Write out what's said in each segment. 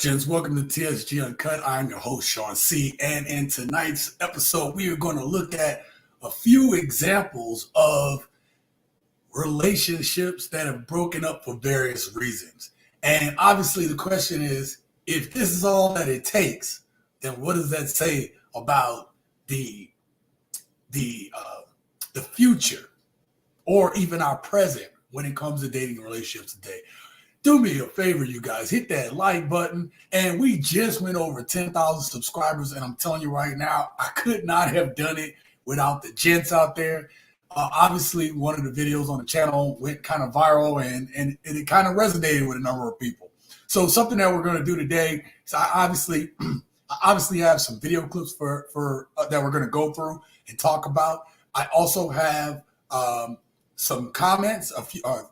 gents? Welcome to TSG Uncut. I'm your host, Sean C. And in tonight's episode, we are going to look at a few examples of relationships that have broken up for various reasons. And obviously, the question is, if this is all that it takes, then what does that say about the future or even our present when it comes to dating relationships today? Do me a favor, you guys, hit that like button. And we just went over 10,000 subscribers. And I'm telling you right now, I could not have done it without the gents out there. Obviously, one of the videos on the channel went kind of viral and it kind of resonated with a number of people. So something that we're going to do today is I obviously have some video clips for that we're going to go through and talk about. I also have some comments, a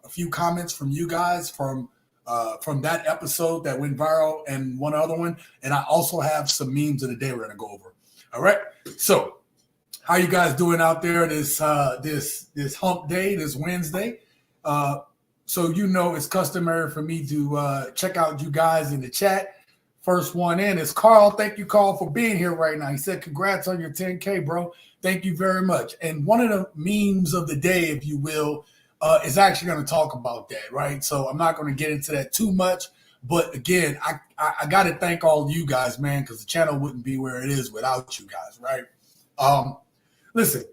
few comments from you guys from that episode that went viral and one other one. And I also have some memes of the day we're going to go over. All right. So how you guys doing out there this hump day, this Wednesday? So it's customary for me to check out you guys in the chat. First one in is Carl. Thank you, Carl, for being here right now. He said, congrats on your 10K, bro. Thank you very much. And one of the memes of the day, if you will, is actually going to talk about that, right? So I'm not going to get into that too much. But again, I got to thank all of you guys, man, because the channel wouldn't be where it is without you guys, right? Listen,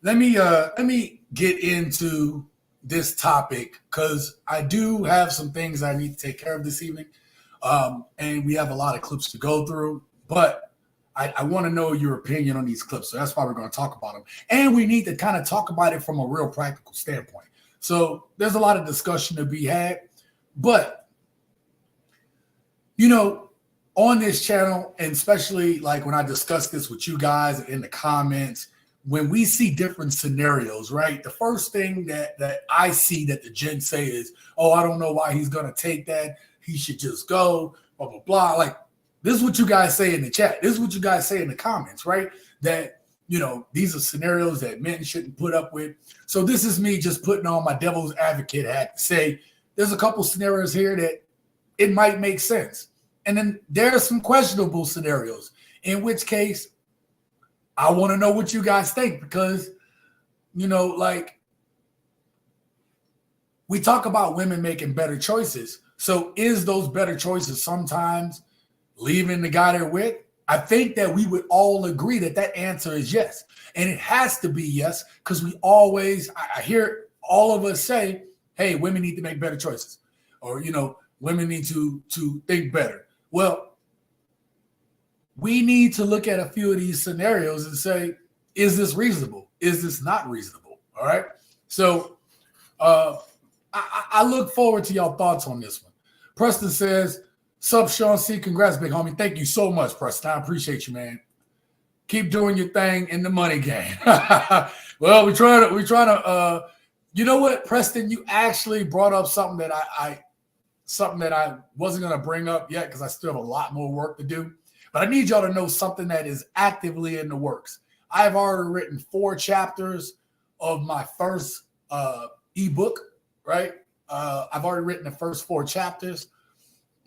let me get into this topic because I do have some things I need to take care of this evening. And we have a lot of clips to go through, but I want to know your opinion on these clips. So that's why we're going to talk about them. And we need to kind of talk about it from a real practical standpoint. So there's a lot of discussion to be had. But, on this channel, and especially like when I discuss this with you guys in the comments, when we see different scenarios, right? The first thing that I see that the gents say is, oh, I don't know why he's going to take that. He should just go, blah, blah, blah. Like, this is what you guys say in the chat. This is what you guys say in the comments, right? That, these are scenarios that men shouldn't put up with. So this is me just putting on my devil's advocate hat to say there's a couple scenarios here that it might make sense. And then there are some questionable scenarios, in which case I want to know what you guys think because, we talk about women making better choices. So is those better choices sometimes leaving the guy they're with? I think that we would all agree that answer is yes. And it has to be yes because I hear all of us say, hey, women need to make better choices or, women need to think better. Well, we need to look at a few of these scenarios and say, is this reasonable? Is this not reasonable? All right. So I look forward to y'all thoughts on this one. Preston says, sup, Sean C. Congrats, big homie. Thank you so much, Preston. I appreciate you, man. Keep doing your thing in the money game. Well, we trying to. You know what, Preston? You actually brought up something that I wasn't going to bring up yet because I still have a lot more work to do. But I need y'all to know something that is actively in the works. I've already written 4 chapters of my first ebook, right? I've already written the first 4 chapters.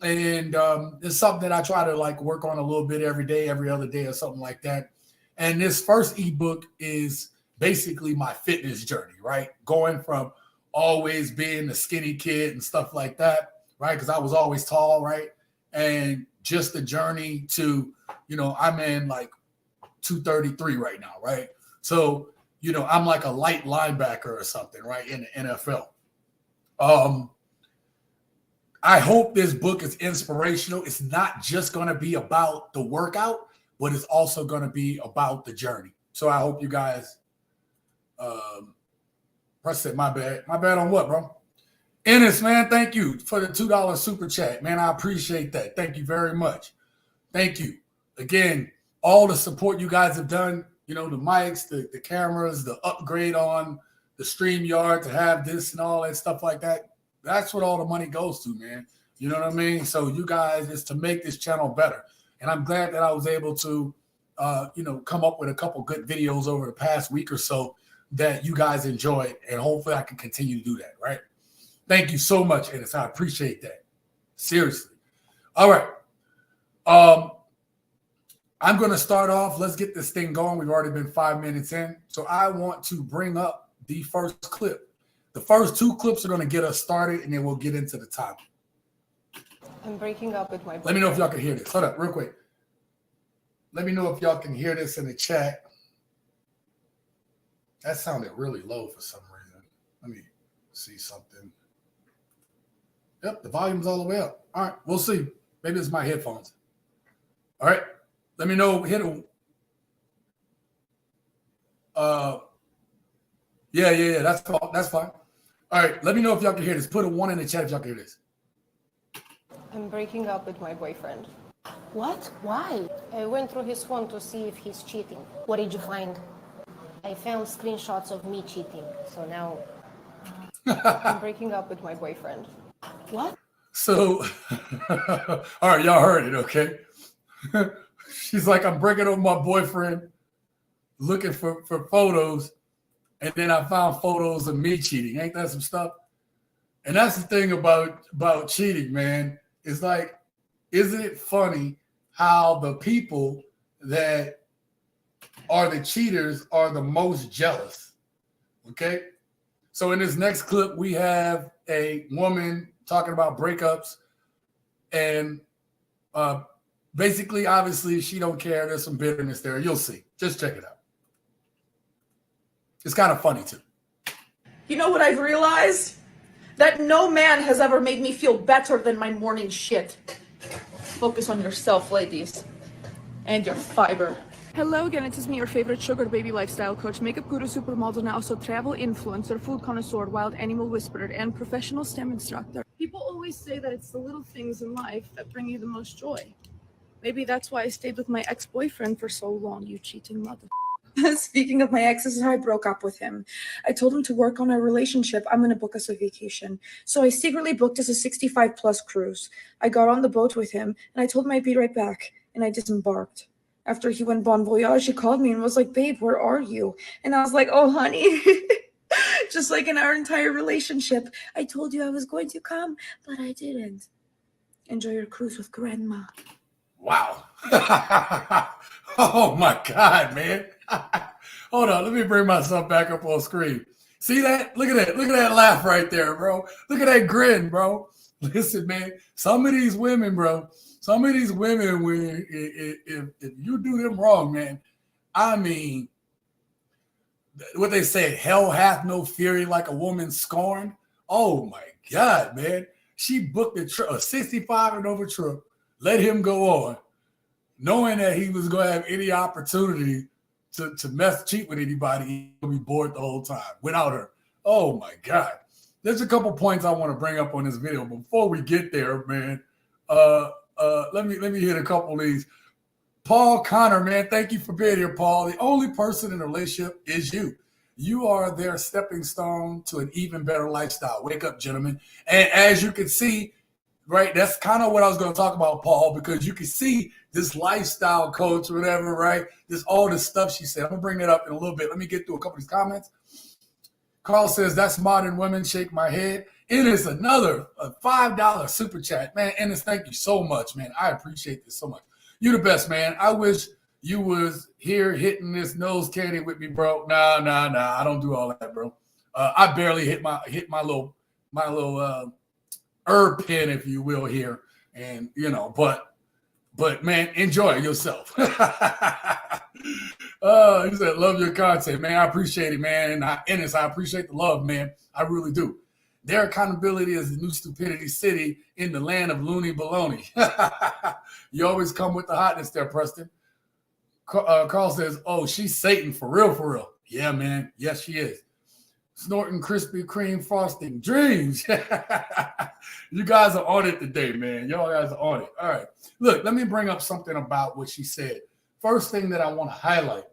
And it's something that I try to work on a little bit every day, every other day or something like that. And this first ebook is basically my fitness journey, right? Going from always being a skinny kid and stuff like that, right? Because I was always tall, right? And just the journey to, I'm in 233 right now, right? So, I'm like a light linebacker or something, right? In the NFL. I hope this book is inspirational. It's not just going to be about the workout, but it's also going to be about the journey. So I hope you guys, Preston, my bad. My bad on what, bro? Ennis, man, thank you for the $2 super chat. Man, I appreciate that. Thank you very much. Thank you. Again, all the support you guys have done, the mics, the cameras, the upgrade on the StreamYard to have this and all that stuff like that. That's what all the money goes to, man. You know what I mean? So you guys, is to make this channel better. And I'm glad that I was able to, come up with a couple good videos over the past week or so that you guys enjoyed. And hopefully I can continue to do that, right? Thank you so much, Ennis. I appreciate that. Seriously. All right. Um, I'm going to start off. Let's get this thing going. We've already been 5 minutes in. So I want to bring up the first clip. The first two clips are going to get us started, and then we'll get into the topic. I'm breaking up with my boyfriend. Let me know if y'all can hear this. Hold up, real quick. Let me know if y'all can hear this in the chat. That sounded really low for some reason. Let me see something. Yep, the volume's all the way up. All right, we'll see. Maybe it's my headphones. All right, let me know. Hit it. Yeah. That's fine. All right, let me know if y'all can hear this. Put a 1 in the chat if y'all can hear this. I'm breaking up with my boyfriend. What? Why? I went through his phone to see if he's cheating. What did you find? I found screenshots of me cheating. So now I'm breaking up with my boyfriend. What? So, all right, y'all heard it, okay? She's like, I'm breaking up with my boyfriend, looking for photos, and then I found photos of me cheating. Ain't that some stuff? And that's the thing about cheating, man. It's like, isn't it funny how the people that are the cheaters are the most jealous? Okay? So in this next clip, we have a woman talking about breakups, and basically, obviously, she don't care. There's some bitterness there. You'll see. Just check it out. It's kind of funny, too. You know what I've realized? That no man has ever made me feel better than my morning shit. Focus on yourself, ladies. And your fiber. Hello again, it is me, your favorite sugar baby lifestyle coach, makeup guru, supermodel, and also travel influencer, food connoisseur, wild animal whisperer, and professional STEM instructor. People always say that it's the little things in life that bring you the most joy. Maybe that's why I stayed with my ex-boyfriend for so long, you cheating mother. Speaking of my ex, this is how I broke up with him. I told him to work on our relationship. I'm going to book us a vacation. So I secretly booked us a 65 plus cruise. I got on the boat with him and I told him I'd be right back. And I disembarked. After he went bon voyage, he called me and was like, babe, where are you? And I was like, oh, honey, just like in our entire relationship. I told you I was going to come, but I didn't. Enjoy your cruise with grandma. Wow. Oh, my God, man. Hold on. Let me bring myself back up on screen. See that? Look at that. Look at that laugh right there, bro. Look at that grin, bro. Listen, man. Some of these women, bro, when if you do them wrong, man, I mean, what they say, hell hath no fury like a woman scorned. Oh, my God, man. She booked a 65 and over trip, let him go on, knowing that he was going to have any opportunity to cheat with anybody, he'll be bored the whole time without her. Oh, my God. There's a couple points I want to bring up on this video. Before we get there, man, let me hit a couple of these. Paul Connor, man, thank you for being here, Paul. The only person in a relationship is you. You are their stepping stone to an even better lifestyle. Wake up, gentlemen. And as you can see, right, that's kind of what I was going to talk about, Paul, because you can see this lifestyle coach or whatever, right? All this stuff she said. I'm going to bring that up in a little bit. Let me get through a couple of these comments. Carl says, that's modern women. Shake my head. It is another $5 super chat. Man, Ennis, thank you so much, man. I appreciate this so much. You're the best, man. I wish you was here hitting this nose candy with me, bro. Nah. I don't do all that, bro. I barely hit my little herb pen, if you will, here. And, but man, enjoy yourself. He said, love your content, man. I appreciate it, man. And Ennis, I appreciate the love, man. I really do. Their accountability is the new stupidity city in the land of loony baloney. You always come with the hotness there, Preston. Carl says, oh, she's Satan for real, for real. Yeah, man. Yes, she is. Snorting Krispy Kreme frosting dreams. You guys are on it today, man. Y'all guys are on it. All right. Look, let me bring up something about what she said. First thing that I want to highlight,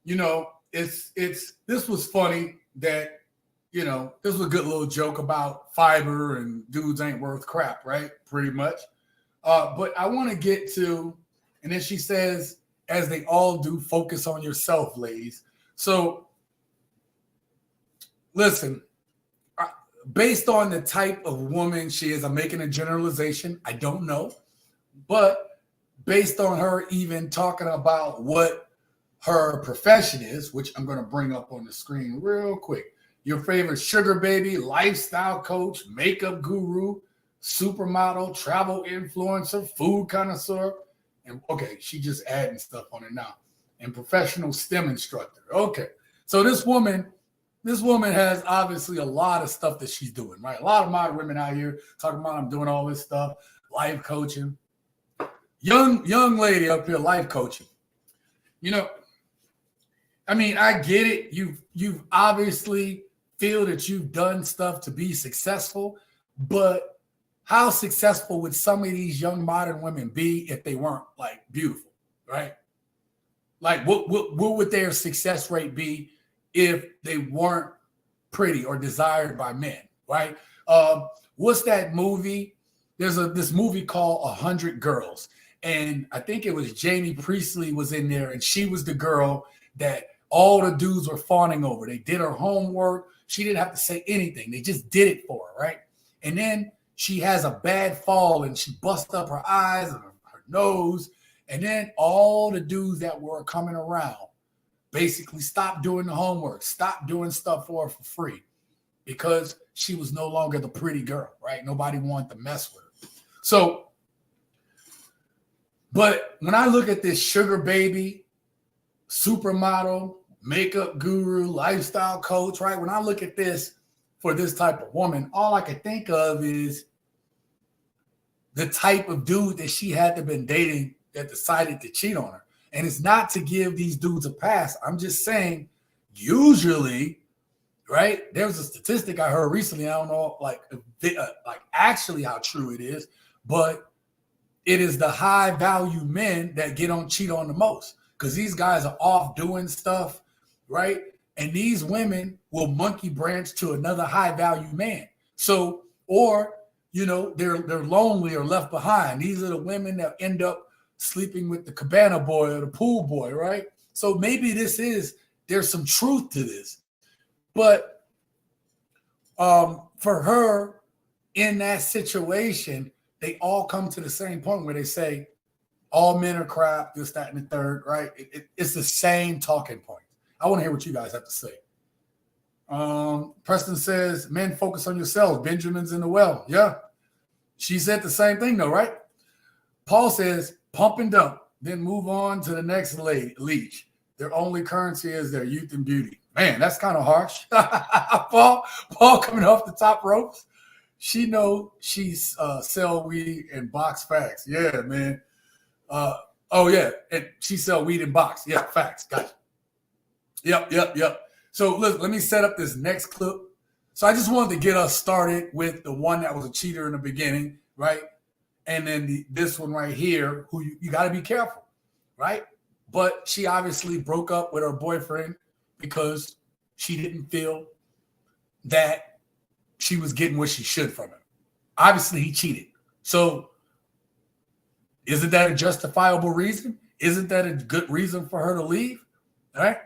this was funny that, this was a good little joke about fiber and dudes ain't worth crap, right? Pretty much. But I want to get to, and then she says, as they all do, focus on yourself, ladies. So, listen, based on the type of woman she is, I'm making a generalization. I don't know. But based on her even talking about what her profession is, which I'm going to bring up on the screen real quick. Your favorite sugar baby, lifestyle coach, makeup guru, supermodel, travel influencer, food connoisseur. And okay, she just adding stuff on it now. And professional STEM instructor. Okay. So this woman has obviously a lot of stuff that she's doing, right? A lot of my women out here talking about I'm doing all this stuff, life coaching. Young lady up here, life coaching. You know, I mean, I get it. You've obviously feel that you've done stuff to be successful, but how successful would some of these young modern women be if they weren't like beautiful, right? Like what would their success rate be if they weren't pretty or desired by men, right? What's that movie? There's this movie called 100 Girls. And I think it was Jamie Priestley was in there, and she was the girl that all the dudes were fawning over. They did her homework. She didn't have to say anything. They just did it for her, right? And then she has a bad fall, and she busts up her eyes and her nose. And then all the dudes that were coming around basically stopped doing the homework, stopped doing stuff for her for free because she was no longer the pretty girl, right? Nobody wanted to mess with her. So, but when I look at this sugar baby, supermodel, makeup guru, lifestyle coach, right? When I look at this for this type of woman, all I can think of is the type of dude that she had to been dating that decided to cheat on her. And it's not to give these dudes a pass. I'm just saying, usually, right? There was a statistic I heard recently. I don't know, like actually how true it is, but it is the high value men that cheat on the most because these guys are off doing stuff, right? And these women will monkey branch to another high value man. So, or they're lonely or left behind. These are the women that end up sleeping with the cabana boy or the pool boy, right? So maybe there's some truth to this. But for her in that situation, they all come to the same point where they say, all men are crap, this, that, and the third, right? It's the same talking point. I want to hear what you guys have to say. Preston says, men focus on yourselves. Benjamin's in the well. Yeah. She said the same thing though, right? Paul says, pump and dump, then move on to the next leech. Their only currency is their youth and beauty. Man, that's kind of harsh. Paul coming off the top ropes. She know she's sell weed and box facts. Yeah, man. Oh yeah, and she sell weed and box. Yeah, facts. Gotcha. Yep. So look, let me set up this next clip. So I just wanted to get us started with the one that was a cheater in the beginning, right? And then this one right here, who you got to be careful, right? But she obviously broke up with her boyfriend because she didn't feel that she was getting what she should from him. Obviously, he cheated. So isn't that a justifiable reason? Isn't that a good reason for her to leave? All right.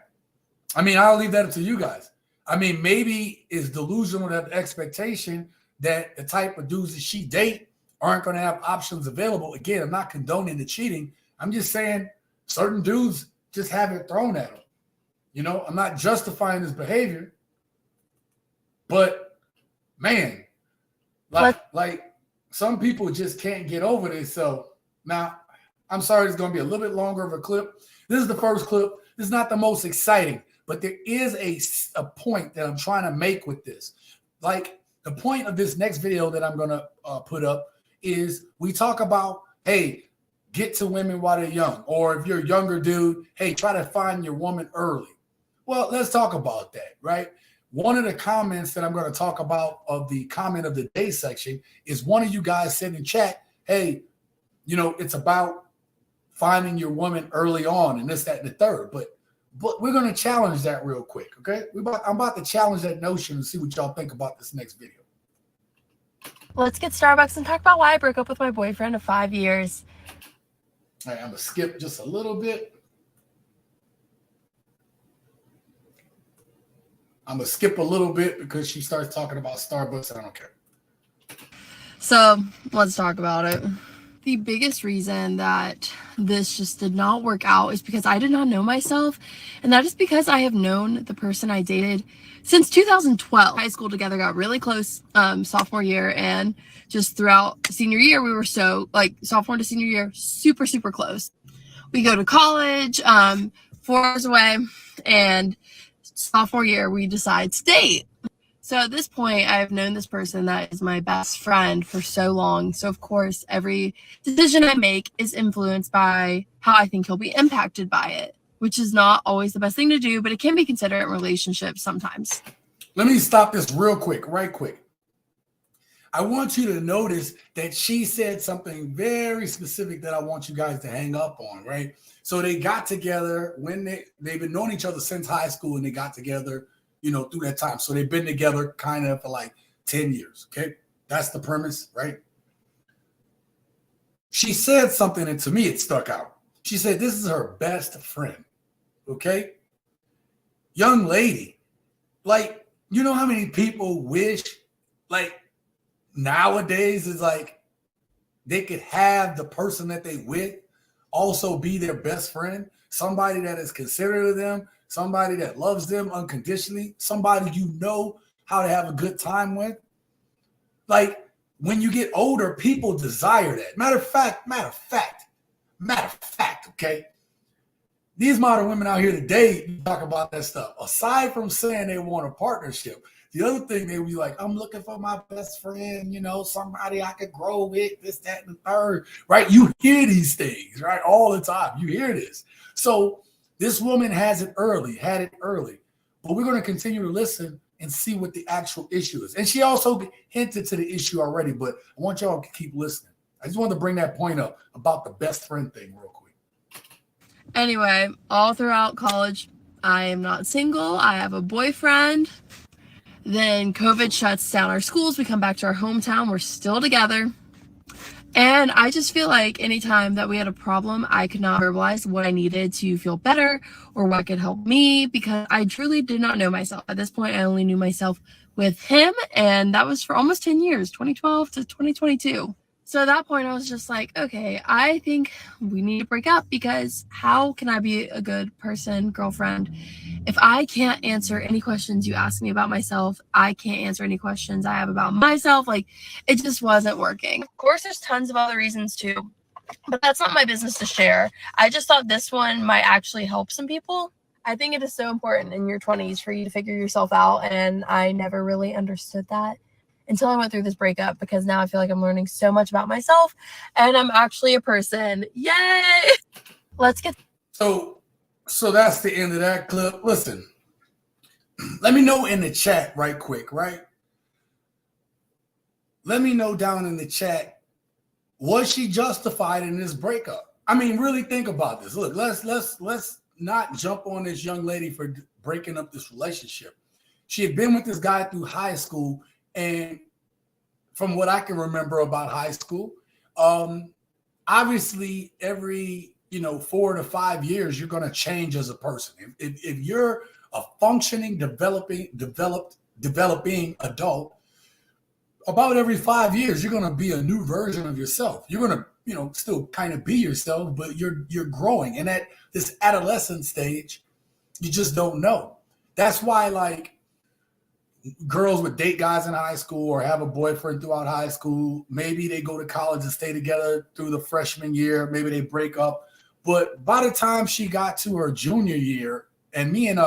I mean, I'll leave that up to you guys. I mean, maybe it's delusional to have expectation that the type of dudes that she date aren't going to have options available. Again, I'm not condoning the cheating. I'm just saying certain dudes just have it thrown at them. I'm not justifying his behavior, but man, like some people just can't get over this. So now I'm sorry, it's going to be a little bit longer of a clip. This is the first clip. This is not the most exciting, but there is a point that I'm trying to make with this. Like the point of this next video that I'm going to put up is we talk about, hey, get to women while they're young. Or if you're a younger dude, hey, try to find your woman early. Well, let's talk about that, right? One of the comments that I'm going to talk about of the comment of the day section is one of you guys said in chat, hey, it's about finding your woman early on and this, that, and the third. But we're going to challenge that real quick, okay? I'm about to challenge that notion and see what y'all think about this next video. Let's get Starbucks and talk about why I broke up with my boyfriend of 5 years. All right, I'm going to skip just a little bit. I'm going to skip a little bit because she starts talking about Starbucks and I don't care. So let's talk about it. The biggest reason that this just did not work out is because I did not know myself. And that is because I have known the person I dated since 2012. High school together, got really close sophomore year, and just throughout senior year, we were so, like, sophomore to senior year, super, super close. We go to college, 4 years away, and sophomore year, we decide to date. So at this point, I've known this person that is my best friend for so long. So of course, every decision I make is influenced by how I think he'll be impacted by it, which is not always the best thing to do, but it can be considered in relationships sometimes. Let me stop this real quick, right quick. I want you to notice that she said something very specific that I want you guys to hang up on, right? So they got together when they've been knowing each other since high school, and they got together, you know, through that time. So they've been together kind of for like 10 years. Okay. That's the premise, right? She said something, and to me, it stuck out. She said, this is her best friend. Okay. Young lady, like, you know how many people wish, like, nowadays is like they could have the person that they with also be their best friend, somebody that is considerate of them, somebody that loves them unconditionally, somebody you know how to have a good time with. Like, when you get older, people desire that. Matter of fact, okay? These modern women out here today talk about that stuff. Aside from saying they want a partnership, the other thing they be like, I'm looking for my best friend, you know, somebody I could grow with, this, that, and the third, right? You hear these things, right? All the time. You hear this. So this woman had it early, but we're going to continue to listen and see what the actual issue is. And she also hinted to the issue already, but I want y'all to keep listening. I just wanted to bring that point up about the best friend thing real quick. Anyway, all throughout college, I am not single. I have a boyfriend. Then COVID shuts down our schools. We come back to our hometown. We're still together. And I just feel like anytime that we had a problem, I could not verbalize what I needed to feel better or what could help me, because I truly did not know myself. At this point, I only knew myself with him. And that was for almost 10 years, 2012 to 2022. So at that point, I was just like, okay, I think we need to break up, because how can I be a good person, girlfriend, if I can't answer any questions you ask me about myself? I can't answer any questions I have about myself. Like, it just wasn't working. Of course, there's tons of other reasons too, but that's not my business to share. I just thought this one might actually help some people. I think it is so important in your 20s for you to figure yourself out, and I never really understood that until I went through this breakup, because now I feel like I'm learning so much about myself and I'm actually a person. Yay! Let's get. So that's the end of that clip. Listen, let me know in the chat right quick, right? Let me know down in the chat, was she justified in this breakup? I mean, really think about this. Look, let's not jump on this young lady for breaking up this relationship. She had been with this guy through high school. And from what I can remember about high school, obviously every 4 to 5 years, you're going to change as a person. If you're a functioning, developing adult, about every 5 years, you're going to be a new version of yourself. You're going to, still kind of be yourself, but you're growing. And at this adolescent stage, you just don't know. That's why, like, girls would date guys in high school or have a boyfriend throughout high school. Maybe they go to college and stay together through the freshman year. Maybe they break up. But by the time she got to her junior year, and me and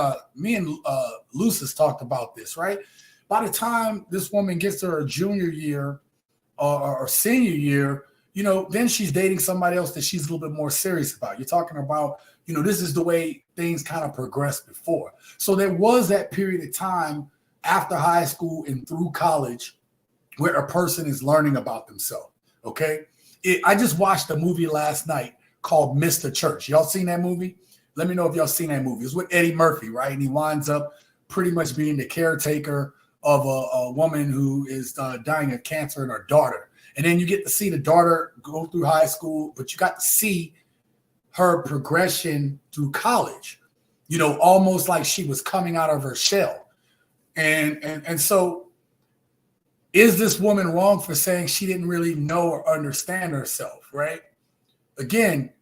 Lucis talked about this, right? By the time this woman gets to her junior year or senior year, then she's dating somebody else that she's a little bit more serious about. You're talking about, this is the way things kind of progressed before. So there was that period of time after high school and through college where a person is learning about themselves, okay? I just watched a movie last night called Mr. Church. Y'all seen that movie? Let me know if y'all seen that movie. It's with Eddie Murphy, right? And he winds up pretty much being the caretaker of a woman who is dying of cancer and her daughter. And then you get to see the daughter go through high school, but you got to see her progression through college, almost like she was coming out of her shell. And so is this woman wrong for saying she didn't really know or understand herself, right? Again,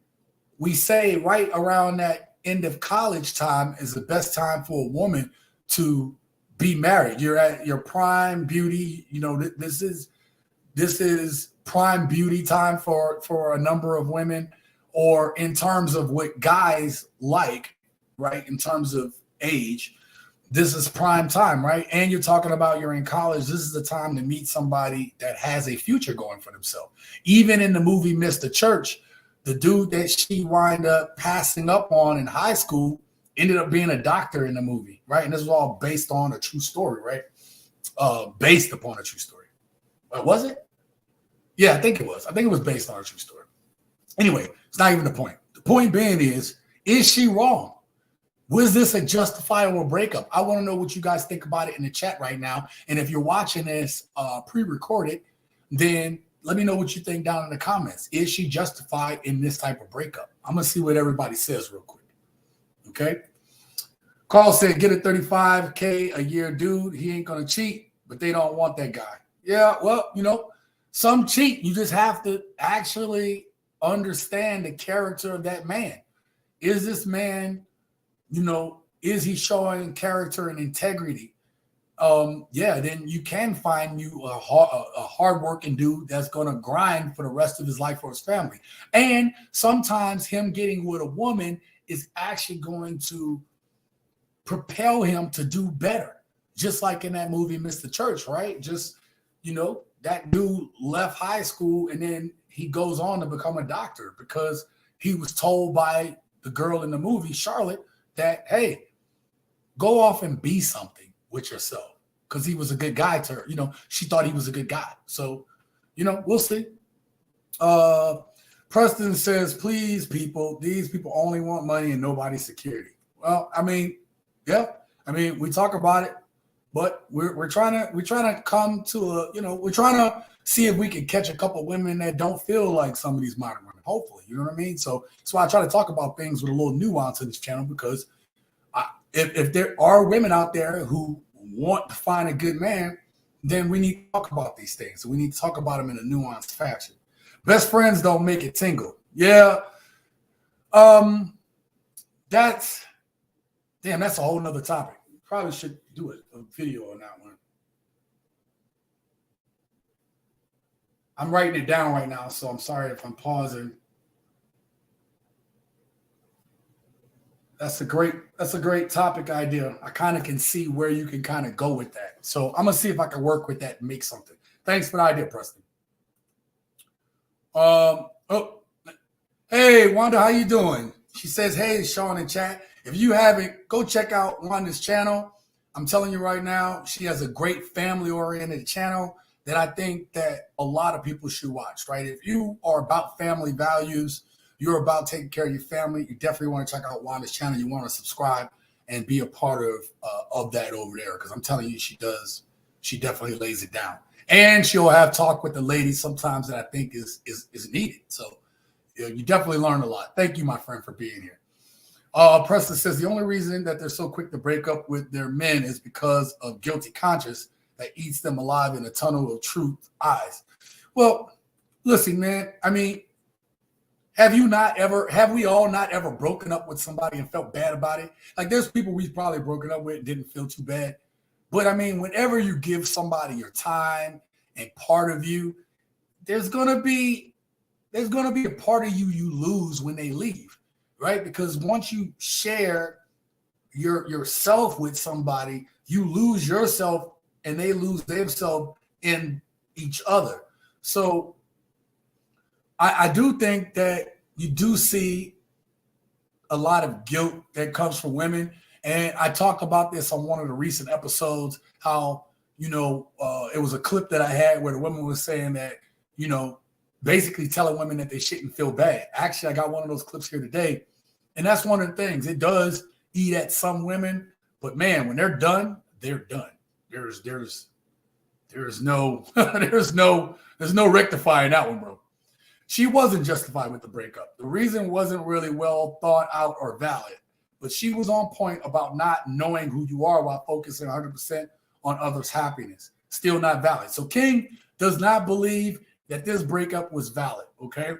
we say right around that end of college time is the best time for a woman to be married. You're at your prime beauty. You know, this is prime beauty time for a number of women, or in terms of what guys like, right? In terms of age, this is prime time, right? And you're talking about you're in college. This is the time to meet somebody that has a future going for themselves. Even in the movie Mr. Church, the dude that she wind up passing up on in high school ended up being a doctor in the movie, right? And this was all based on a true story, right? Based upon a true story. Was it? Yeah, I think it was. I think it was based on a true story. Anyway, it's not even the point. The point being is she wrong? Was this a justifiable breakup? I want to know what you guys think about it in the chat right now. And if you're watching this pre-recorded, then let me know what you think down in the comments. Is she justified in this type of breakup? I'm going to see what everybody says real quick. Okay. Carl said, get a 35K a year dude. He ain't going to cheat, but they don't want that guy. Yeah, well, you know, some cheat. You just have to actually understand the character of that man. Is this man, you know, is he showing character and integrity? Yeah, then you can find you a hardworking dude that's going to grind for the rest of his life for his family. And sometimes him getting with a woman is actually going to propel him to do better. Just like in that movie, Mr. Church, right? Just, you know, that dude left high school and then he goes on to become a doctor because he was told by the girl in the movie, Charlotte, that, hey, go off and be something with yourself. Because he was a good guy to her. You know, she thought he was a good guy. So, you know, we'll see. Preston says, please, people, these people only want money and nobody's security. Well, I mean, yeah. I mean, we talk about it, but we're trying to come to a, you know, we're trying to see if we can catch a couple women that don't feel like some of these modern women, hopefully. You know what I mean? So that's why I try to talk about things with a little nuance in this channel, because if there are women out there who want to find a good man, then we need to talk about these things. We need to talk about them in a nuanced fashion. Best friends don't make it tingle. Yeah. That's a whole nother topic. Probably should do a video on that one. I'm writing it down right now, so I'm sorry if I'm pausing. That's a great topic idea. I kind of can see where you can kind of go with that. So I'm gonna see if I can work with that and make something. Thanks for the idea, Preston. Hey Wanda, how you doing? She says, hey, Sean in chat. If you haven't, go check out Wanda's channel. I'm telling you right now, she has a great family-oriented channel that I think that a lot of people should watch, right? If you are about family values, you're about taking care of your family, you definitely want to check out Wanda's channel. You want to subscribe and be a part of that over there, because I'm telling you, she definitely lays it down. And she'll have talk with the ladies sometimes that I think is needed. So you definitely learn a lot. Thank you, my friend, for being here. Preston says the only reason that they're so quick to break up with their men is because of guilty conscience that eats them alive in a tunnel of truth eyes. Well, listen, man, I mean, have we all not ever broken up with somebody and felt bad about it? Like, there's people we've probably broken up with and didn't feel too bad. But I mean, whenever you give somebody your time and part of you, there's gonna be a part of you lose when they leave, right? Because once you share yourself with somebody, you lose yourself and they lose themselves in each other. So I do think that you do see a lot of guilt that comes from women. And I talked about this on one of the recent episodes, how, you know, it was a clip that I had where the woman was saying that, you know, basically telling women that they shouldn't feel bad. Actually, I got one of those clips here today. And that's one of the things. It does eat at some women. But, man, when they're done, they're done. There's no rectifying that one, bro. She wasn't justified with the breakup. The reason wasn't really well thought out or valid, but she was on point about not knowing who you are while focusing 100% on others' happiness. Still not valid. So King does not believe that this breakup was valid, okay?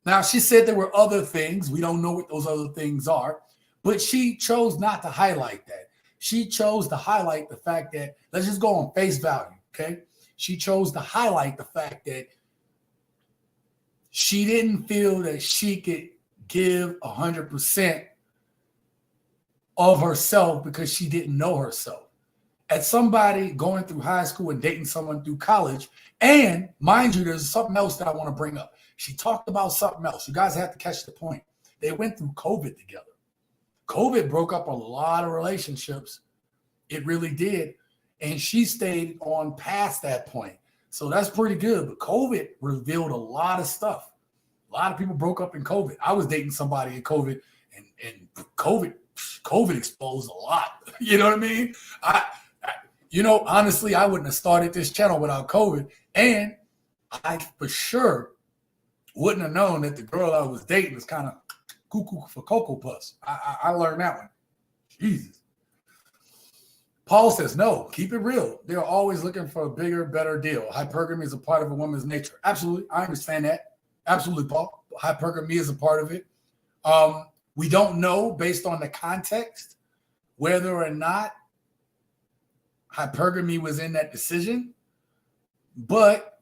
Now, she said there were other things. We don't know what those other things are, but she chose not to highlight that. She chose to highlight the fact that, let's just go on face value, okay? She chose to highlight the fact that she didn't feel that she could give 100% of herself because she didn't know herself. As somebody going through high school and dating someone through college, and mind you, there's something else that I want to bring up. She talked about something else. You guys have to catch the point. They went through COVID together. COVID broke up a lot of relationships. It really did. And she stayed on past that point. So that's pretty good. But COVID revealed a lot of stuff. A lot of people broke up in COVID. I was dating somebody in COVID, and COVID exposed a lot. You know what I mean? Honestly, I wouldn't have started this channel without COVID. And I for sure wouldn't have known that the girl I was dating was kind of cuckoo for Cocoa Puffs. I learned that one. Jesus. Paul says, no, keep it real. They're always looking for a bigger, better deal. Hypergamy is a part of a woman's nature. Absolutely. I understand that. Absolutely, Paul. Hypergamy is a part of it. We don't know, based on the context, whether or not hypergamy was in that decision. But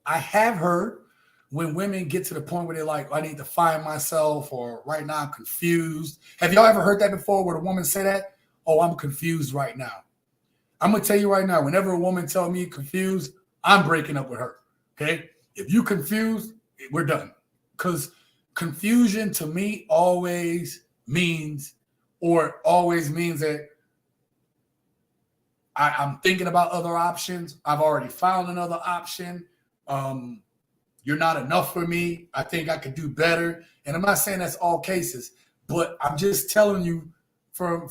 I have heard when women get to the point where they're like, I need to find myself, or right now I'm confused. Have y'all ever heard that before, where a woman say that? Oh, I'm confused right now. I'm going to tell you right now, whenever a woman tells me confused, I'm breaking up with her, okay? If you confused, we're done. Because confusion to me always means that I'm thinking about other options. I've already found another option. You're not enough for me. I think I could do better. And I'm not saying that's all cases, but I'm just telling you from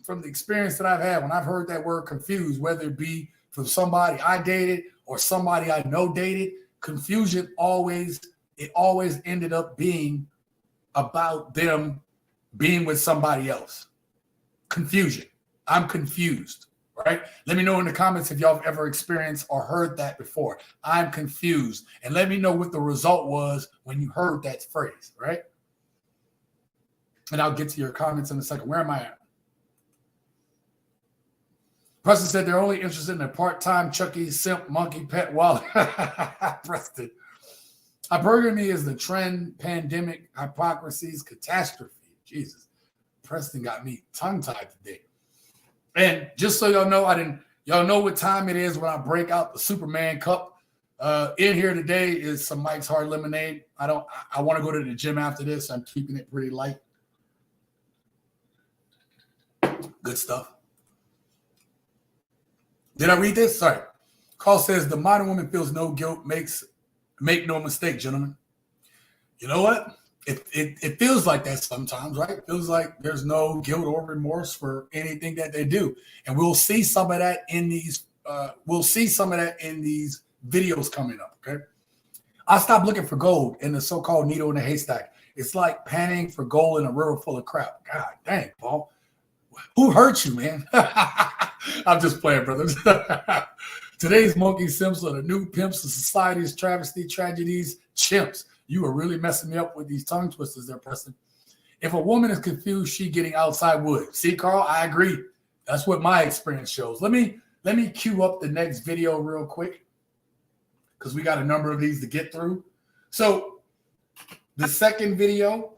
the experience that I've had, when I've heard that word confused, whether it be from somebody I dated or somebody I know dated, confusion always ended up being about them being with somebody else. Confusion. I'm confused, right? Let me know in the comments if y'all have ever experienced or heard that before. I'm confused. And let me know what the result was when you heard that phrase, right? And I'll get to your comments in a second. Where am I at? Preston said they're only interested in a part-time Chucky, simp, monkey, pet wallet. Preston. Hypergamy is the trend, pandemic, hypocrisies, catastrophe. Jesus. Preston got me tongue-tied today. And just so y'all know, y'all know what time it is when I break out the Superman cup. In here today is some Mike's Hard Lemonade. I want to go to the gym after this. I'm keeping it pretty light. Good stuff. Did I read this? Sorry. Carl says the modern woman feels no guilt, make no mistake, gentlemen. You know what? It feels like that sometimes, right? It feels like there's no guilt or remorse for anything that they do. And we'll see some of that in these videos coming up. Okay. I stopped looking for gold in the so-called needle in a haystack. It's like panning for gold in a river full of crap. God dang, Paul. Who hurt you, man? I'm just playing, brothers. Today's monkey simps are the new pimps of society's travesty, tragedies, chimps. You are really messing me up with these tongue twisters there, Preston. If a woman is confused, she getting outside wood. See, Carl, I agree. That's what my experience shows. Let me cue up the next video real quick, because we got a number of these to get through. So the second video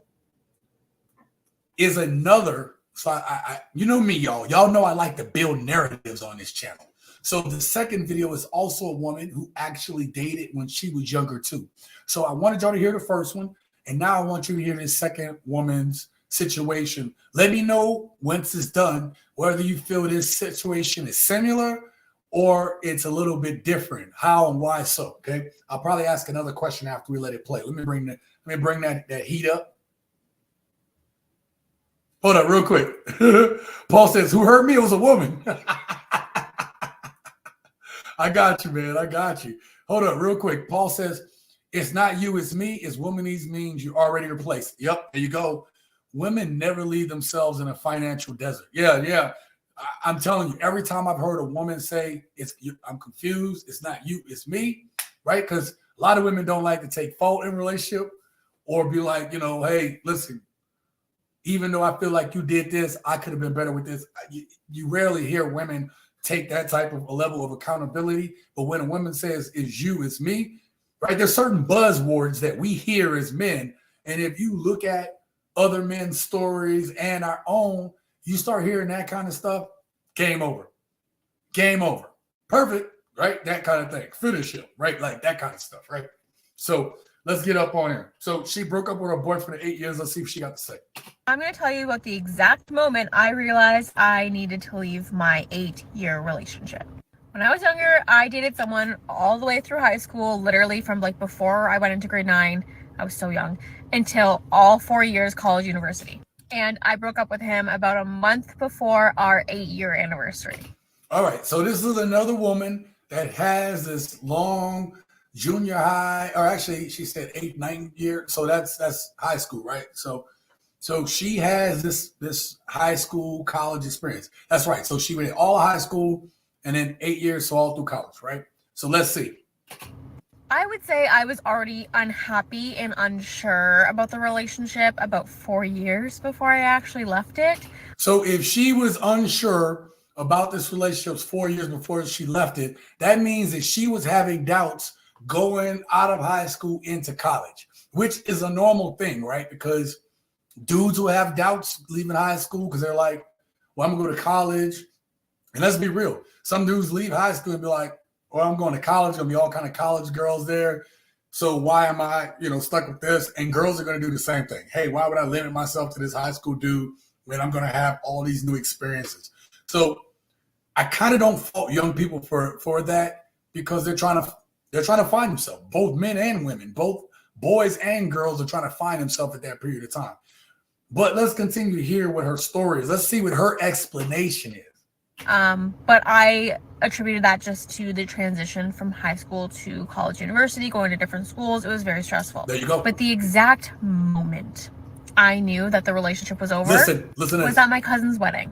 is another. So I you know me, y'all. Y'all know I like to build narratives on this channel. So the second video is also a woman who actually dated when she was younger too. So I wanted y'all to hear the first one, and now I want you to hear this second woman's situation. Let me know once it's done whether you feel this situation is similar or it's a little bit different. How and why so? Okay. I'll probably ask another question after we let it play. Let me bring that heat up. Hold up real quick. Paul says, who hurt me? It was a woman. I got you, man. I got you. Hold up real quick. Paul says, it's not you, it's me. It's womanese means you already replaced. Yep, there you go. Women never leave themselves in a financial desert. Yeah. I'm telling you, every time I've heard a woman say, I'm confused, it's not you, it's me, right? Because a lot of women don't like to take fault in a relationship or be like, hey, listen, even though I feel like you did this, I could have been better with this. You rarely hear women take that type of a level of accountability. But when a woman says, it's you, it's me, right? There's certain buzzwords that we hear as men. And if you look at other men's stories and our own, you start hearing that kind of stuff, game over. Game over. Perfect, right? That kind of thing. Finish him, right? Like that kind of stuff, right? So let's get up on here. So she broke up with her boyfriend for 8 years. Let's see if she got to say. I'm going to tell you about the exact moment I realized I needed to leave my 8-year relationship. When I was younger, I dated someone all the way through high school, literally from like before I went into grade 9, I was so young, until all 4 years college, university. And I broke up with him about a month before our 8-year anniversary. All right. So this is another woman that has this long junior high, or actually she said 8, 9 year. So that's high school, right? So she has this high school college experience. That's right. So she went all high school and then 8 years, so all through college, right? So let's see. I would say I was already unhappy and unsure about the relationship about 4 years before I actually left it. So if she was unsure about this relationship 4 years before she left it, that means that she was having doubts going out of high school into college, which is a normal thing, right? Because dudes will have doubts leaving high school because they're like, well, I'm going to go to college. And let's be real. Some dudes leave high school and be like, well, I'm going to college. Going to be all kind of college girls there. So why am I, stuck with this? And girls are going to do the same thing. Hey, why would I limit myself to this high school dude when I'm going to have all these new experiences? So I kind of don't fault young people for that because they're trying to find themselves. Both men and women, both boys and girls are trying to find themselves at that period of time. But let's continue to hear what her story is. Let's see what her explanation is. But I attributed that just to the transition from high school to college, university, going to different schools. It was very stressful. There you go. But the exact moment I knew that the relationship was over was at my cousin's wedding.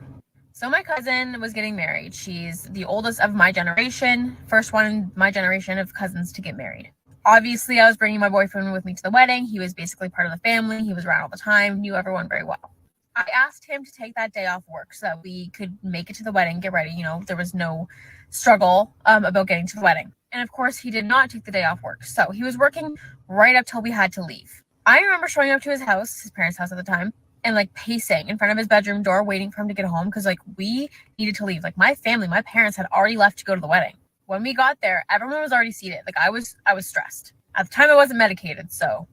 So my cousin was getting married. She's the oldest of my generation, first one in my generation of cousins to get married. Obviously, I was bringing my boyfriend with me to the wedding. He was basically part of the family. He was around all the time, knew everyone very well. I asked him to take that day off work so that we could make it to the wedding, get ready. There was no struggle about getting to the wedding. And of course, he did not take the day off work. So he was working right up till we had to leave. I remember showing up to his house, his parents' house at the time, and pacing in front of his bedroom door, waiting for him to get home because we needed to leave. My family, my parents had already left to go to the wedding. When we got there, everyone was already seated. I was stressed. At the time, I wasn't medicated, so.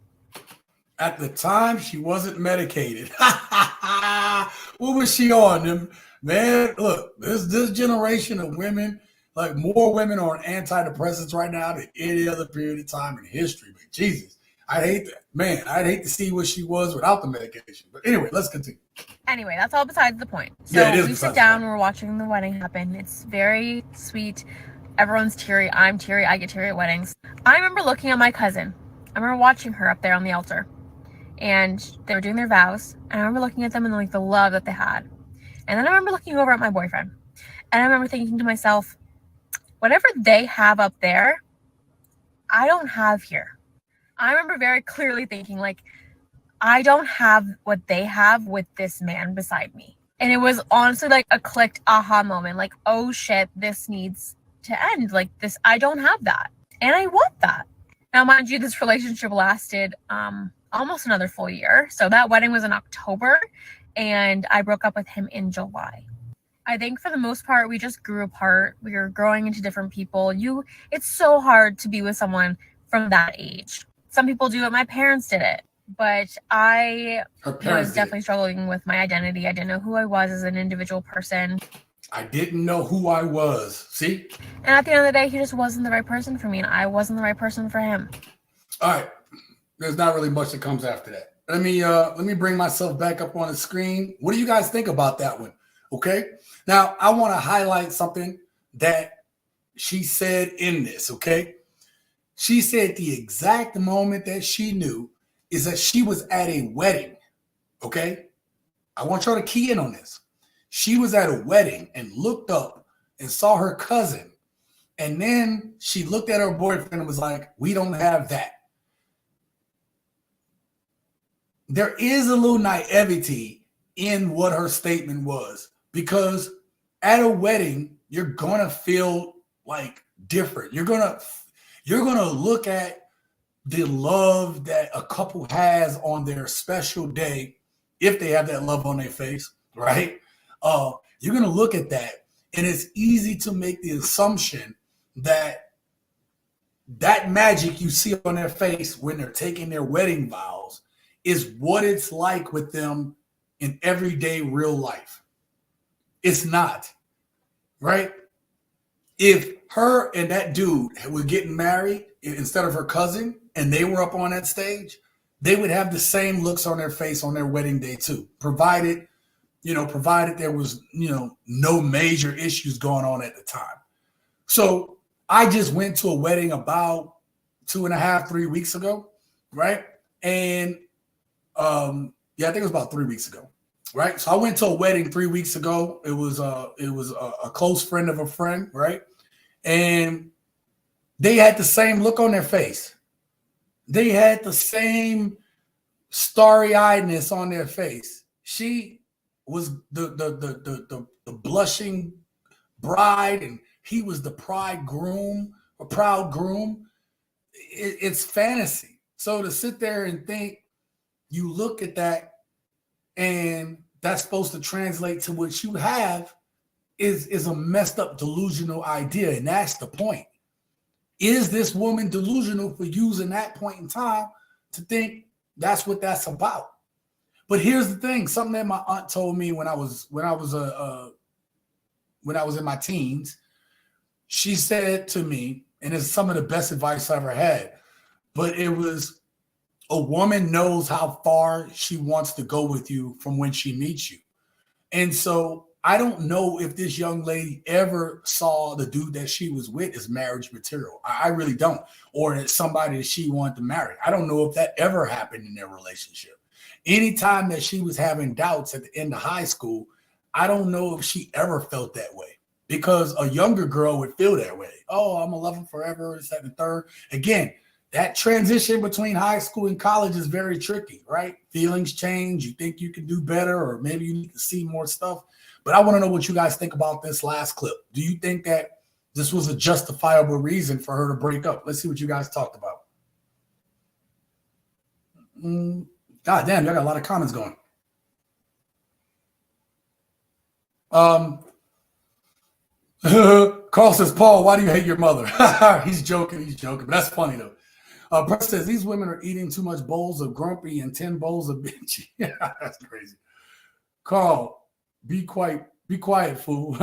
At the time, she wasn't medicated. What was she on them? Man, look, this generation of women, more women are on antidepressants right now than any other period of time in history. But Jesus, I'd hate that. Man, I'd hate to see what she was without the medication. But anyway, let's continue. Anyway, that's all besides the point. So we sit down, we're watching the wedding happen. It's very sweet. Everyone's teary. I'm teary. I get teary at weddings. I remember looking at my cousin. I remember watching her up there on the altar. And they were doing their vows. And I remember looking at them and the love that they had. And then I remember looking over at my boyfriend. And I remember thinking to myself, whatever they have up there, I don't have here. I remember very clearly thinking, I don't have what they have with this man beside me. And it was honestly a clicked aha moment. Oh shit, this needs to end. This, I don't have that. And I want that. Now, mind you, this relationship lasted almost another full year. So that wedding was in October and I broke up with him in July. I think for the most part, we just grew apart. We were growing into different people. It's so hard to be with someone from that age. Some people do it. My parents did it. But I was definitely struggling with my identity. I didn't know who I was as an individual person. I didn't know who I was. See? And at the end of the day, he just wasn't the right person for me. And I wasn't the right person for him. All right. There's not really much that comes after that. Let me bring myself back up on the screen. What do you guys think about that one? Okay. Now, I want to highlight something that she said in this. Okay. She said the exact moment that she knew is that she was at a wedding. Okay. I want y'all to key in on this. She was at a wedding and looked up and saw her cousin. And then she looked at her boyfriend and was like, we don't have that. There is a little naivety in what her statement was, because at a wedding, you're going to feel like different. You're going to look at the love that a couple has on their special day, if they have that love on their face, right? You're going to look at that, and it's easy to make the assumption that that magic you see on their face when they're taking their wedding vows is what it's like with them in everyday real life. It's not, right? If her and that dude were getting married instead of her cousin, and they were up on that stage, they would have the same looks on their face on their wedding day too, provided there was, no major issues going on at the time. So I just went to a wedding about 2.5, 3 weeks ago, right? And I think it was about 3 weeks ago, right? So I went to a wedding 3 weeks ago. It was a close friend of a friend, right? And they had the same look on their face. They had the same starry-eyedness on their face. She was the blushing bride, and he was the proud groom. It's fantasy. So to sit there and think, you look at that, and that's supposed to translate to what you have is a messed up delusional idea. And that's the point. Is this woman delusional for using that point in time to think that's what that's about? But here's the thing, something that my aunt told me when I was in my teens. She said to me, and it's some of the best advice I ever had, but it was, a woman knows how far she wants to go with you from when she meets you. And so I don't know if this young lady ever saw the dude that she was with as marriage material. I really don't. Or as somebody that she wanted to marry. I don't know if that ever happened in their relationship. Anytime that she was having doubts at the end of high school, I don't know if she ever felt that way, because a younger girl would feel that way. Oh, I'm gonna love him forever, this, that, and the third. Again, that transition between high school and college is very tricky, right? Feelings change. You think you can do better, or maybe you need to see more stuff. But I want to know what you guys think about this last clip. Do you think that this was a justifiable reason for her to break up? Let's see what you guys talked about. God damn, y'all got a lot of comments going. Carl says, Paul, why do you hate your mother? He's joking. But that's funny, though. Brett says, these women are eating too much bowls of grumpy and 10 bowls of bitchy. Yeah, that's crazy. Carl, be quiet, fool.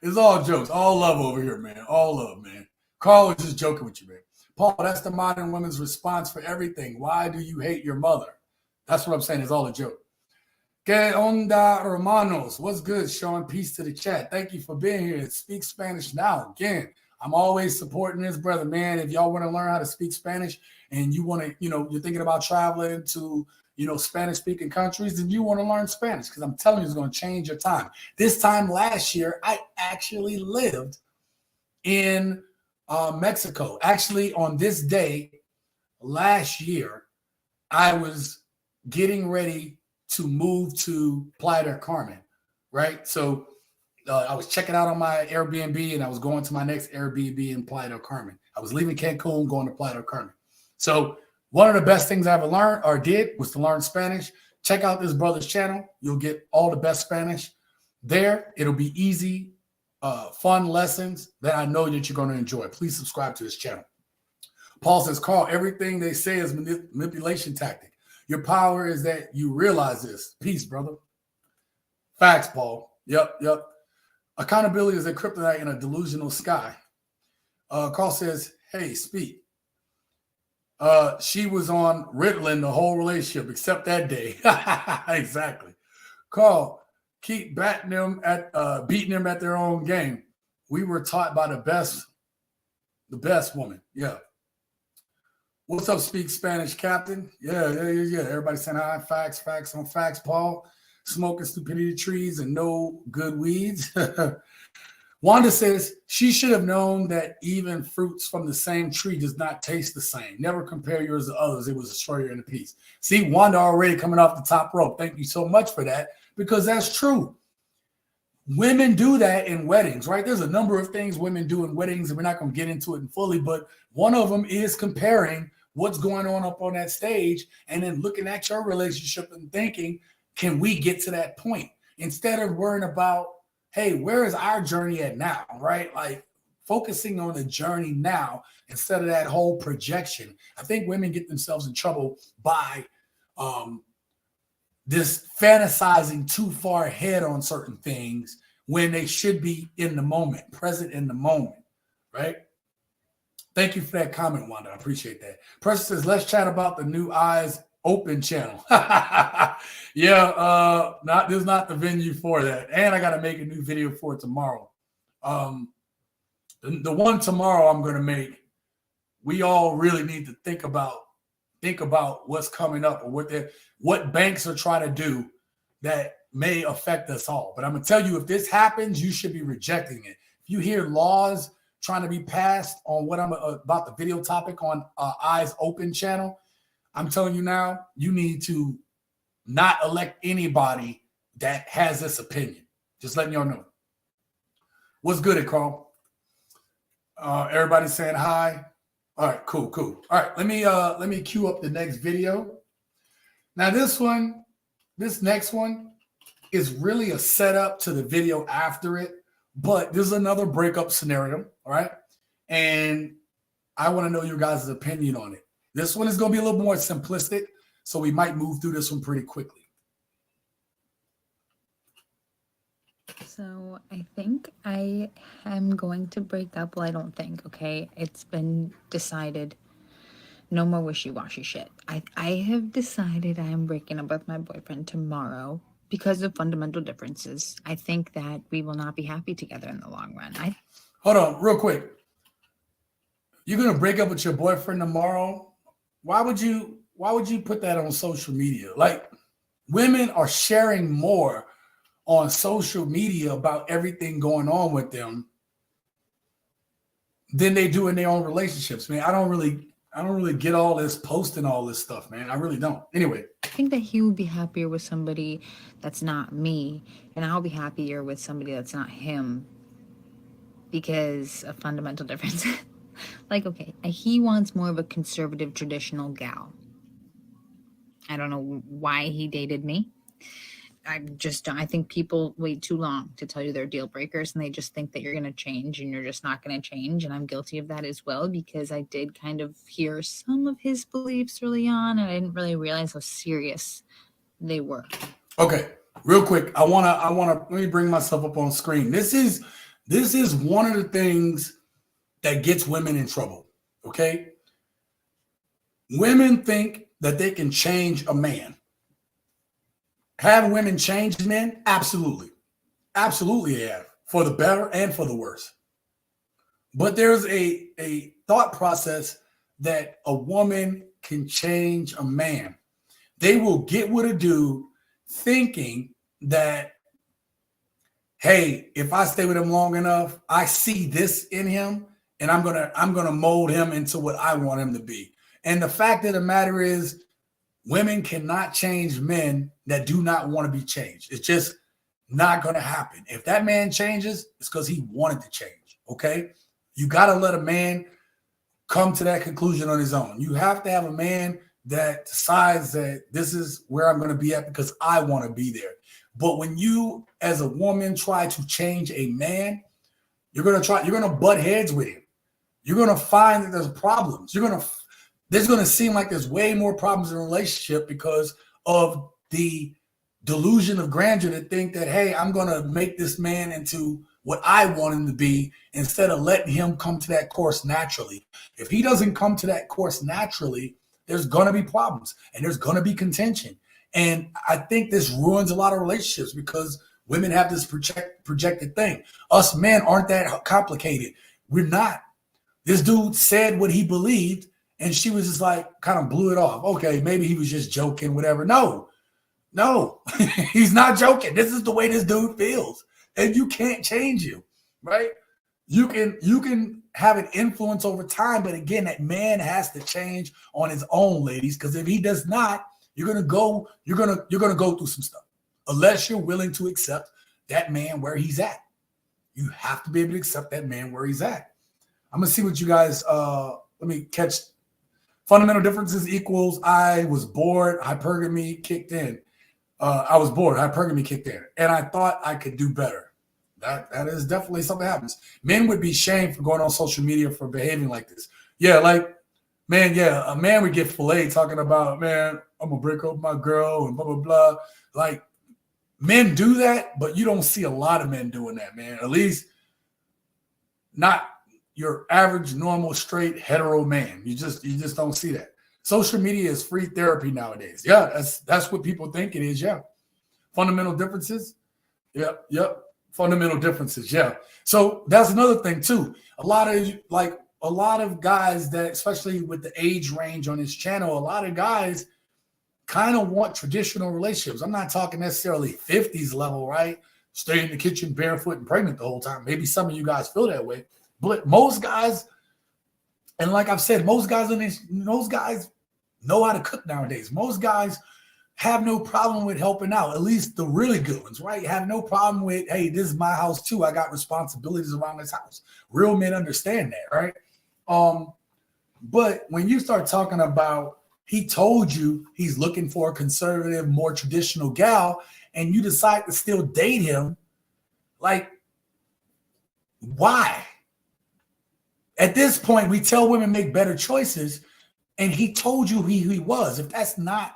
It's all jokes. All love over here, man. All love, man. Carl was just joking with you, man. Paul, that's the modern woman's response for everything. Why do you hate your mother? That's what I'm saying. It's all a joke. Que onda, hermanos? What's good, Sean? Peace to the chat. Thank you for being here. Speak Spanish now. Again, I'm always supporting this brother, man. If y'all want to learn how to speak Spanish and you want to, you're thinking about traveling to, Spanish-speaking countries, then you want to learn Spanish, because I'm telling you, it's going to change your time. This time last year, I actually lived in Mexico. Actually, on this day last year, I was getting ready to move to Playa del Carmen, right? So I was checking out on my Airbnb, and I was going to my next Airbnb in Playa del Carmen. I was leaving Cancun, going to Playa del Carmen. So one of the best things I ever learned or did was to learn Spanish. Check out this brother's channel. You'll get all the best Spanish there. It'll be easy, fun lessons that I know that you're going to enjoy. Please subscribe to his channel. Paul says, Carl, everything they say is manipulation tactic. Your power is that you realize this. Peace, brother. Facts, Paul. Yep. Accountability is a kryptonite in a delusional sky. Carl says, hey, speak. She was on Ritalin the whole relationship except that day. Exactly. Carl, keep beating them at their own game. We were taught by the best woman. Yeah. What's up, Speak Spanish, Captain? Yeah. Everybody saying hi. Facts on facts, Paul. smoking stupidity trees and no good weeds. Wanda says she should have known that even fruits from the same tree does not taste the same. Never compare yours to others. It was a story in a piece. See, Wanda already coming off the top rope. Thank you so much for that, because that's true. Women do that in weddings, right? There's a number of things women do in weddings, and we're not going to get into it fully, but one of them is comparing what's going on up on that stage and then looking at your relationship and thinking, can we get to that point? Instead of worrying about, hey, where is our journey at now, right? Like focusing on the journey now instead of that whole projection. I think women get themselves in trouble by this fantasizing too far ahead on certain things when they should be in the moment, present in the moment, right? Thank you for that comment, Wanda. I appreciate that. Preston says, let's chat about the new Eyes Open channel. Yeah, this is not the venue for that. And I got to make a new video for it tomorrow. The one tomorrow I'm going to make, we all really need to think about what's coming up or what banks are trying to do that may affect us all. But I'm going to tell you, if this happens, you should be rejecting it. If you hear laws trying to be passed on what I'm about the video topic on Eyes Open channel, I'm telling you now, you need to not elect anybody that has this opinion. Just letting y'all know. What's good, Carl? Everybody's saying hi. All right, cool. All right, let me cue up the next video. Now this next one is really a setup to the video after it, but there's another breakup scenario, all right? And I want to know your guys' opinion on it. This one is going to be a little more simplistic, so we might move through this one pretty quickly. So I think I am going to break up. Well, I don't think, okay? It's been decided. No more wishy-washy shit. I have decided I am breaking up with my boyfriend tomorrow because of fundamental differences. I think that we will not be happy together in the long run. Hold on, real quick. You're going to break up with your boyfriend tomorrow? Why would you put that on social media? Like, women are sharing more on social media about everything going on with them than they do in their own relationships, man. I don't really get all this posting all this stuff, man. I really don't. Anyway. I think that he would be happier with somebody that's not me, and I'll be happier with somebody that's not him because of fundamental differences. Like, okay, he wants more of a conservative, traditional gal. I don't know why he dated me. I think people wait too long to tell you they're deal breakers, and they just think that you're going to change, and you're just not going to change. And I'm guilty of that as well, because I did kind of hear some of his beliefs early on, and I didn't really realize how serious they were. Okay, real quick. I want to let me bring myself up on screen. This is one of the things that gets women in trouble. Okay. Women think that they can change a man. Have women changed men? Absolutely. Absolutely they have, for the better and for the worse. But there's a thought process that a woman can change a man. They will get with a dude thinking that, hey, if I stay with him long enough, I see this in him, and I'm gonna mold him into what I want him to be. And the fact of the matter is, women cannot change men that do not want to be changed. It's just not going to happen. If that man changes, it's because he wanted to change, okay? You got to let a man come to that conclusion on his own. You have to have a man that decides that this is where I'm going to be at because I want to be there. But when you, as a woman, try to change a man, you're going to butt heads with him. You're going to find that there's problems. There's going to seem like there's way more problems in a relationship because of the delusion of grandeur to think that, hey, I'm going to make this man into what I want him to be instead of letting him come to that course naturally. If he doesn't come to that course naturally, there's going to be problems and there's going to be contention. And I think this ruins a lot of relationships because women have this projected thing. Us men aren't that complicated. We're not. This dude said what he believed, and she was just like, kind of blew it off. Okay, maybe he was just joking, whatever. No, No, he's not joking. This is the way this dude feels. And you can't change him, right? You can have an influence over time, but again, that man has to change on his own, ladies, because if he does not, you're gonna go through some stuff. Unless you're willing to accept that man where he's at. You have to be able to accept that man where he's at. I'm gonna see what you guys let me catch. Fundamental differences equals I was bored, hypergamy kicked in. I was bored, hypergamy kicked in, and I thought I could do better. That is definitely something that happens. Men would be shamed for going on social media for behaving like this. Yeah, like, man, yeah, a man would get filleted talking about, man, I'm gonna break up with my girl and blah, blah, blah. Like, men do that, but you don't see a lot of men doing that, man. At least not your average, normal, straight, hetero man. You just don't see that. Social media is free therapy nowadays. Yeah, that's what people think it is. Yeah. Fundamental differences. Yep. Fundamental differences. Yeah. So that's another thing too. A lot of guys that, especially with the age range on his channel, a lot of guys kind of want traditional relationships. I'm not talking necessarily 50s level, right? Stay in the kitchen barefoot and pregnant the whole time. Maybe some of you guys feel that way, but most guys, and like I've said, most guys know how to cook nowadays. Most guys have no problem with helping out, at least the really good ones, right? Have no problem with, hey, this is my house too. I got responsibilities around this house. Real men understand that, right? But when you start talking about, he told you he's looking for a conservative, more traditional gal, and you decide to still date him, like, why? At this point, we tell women make better choices, and he told you who he was. If that's not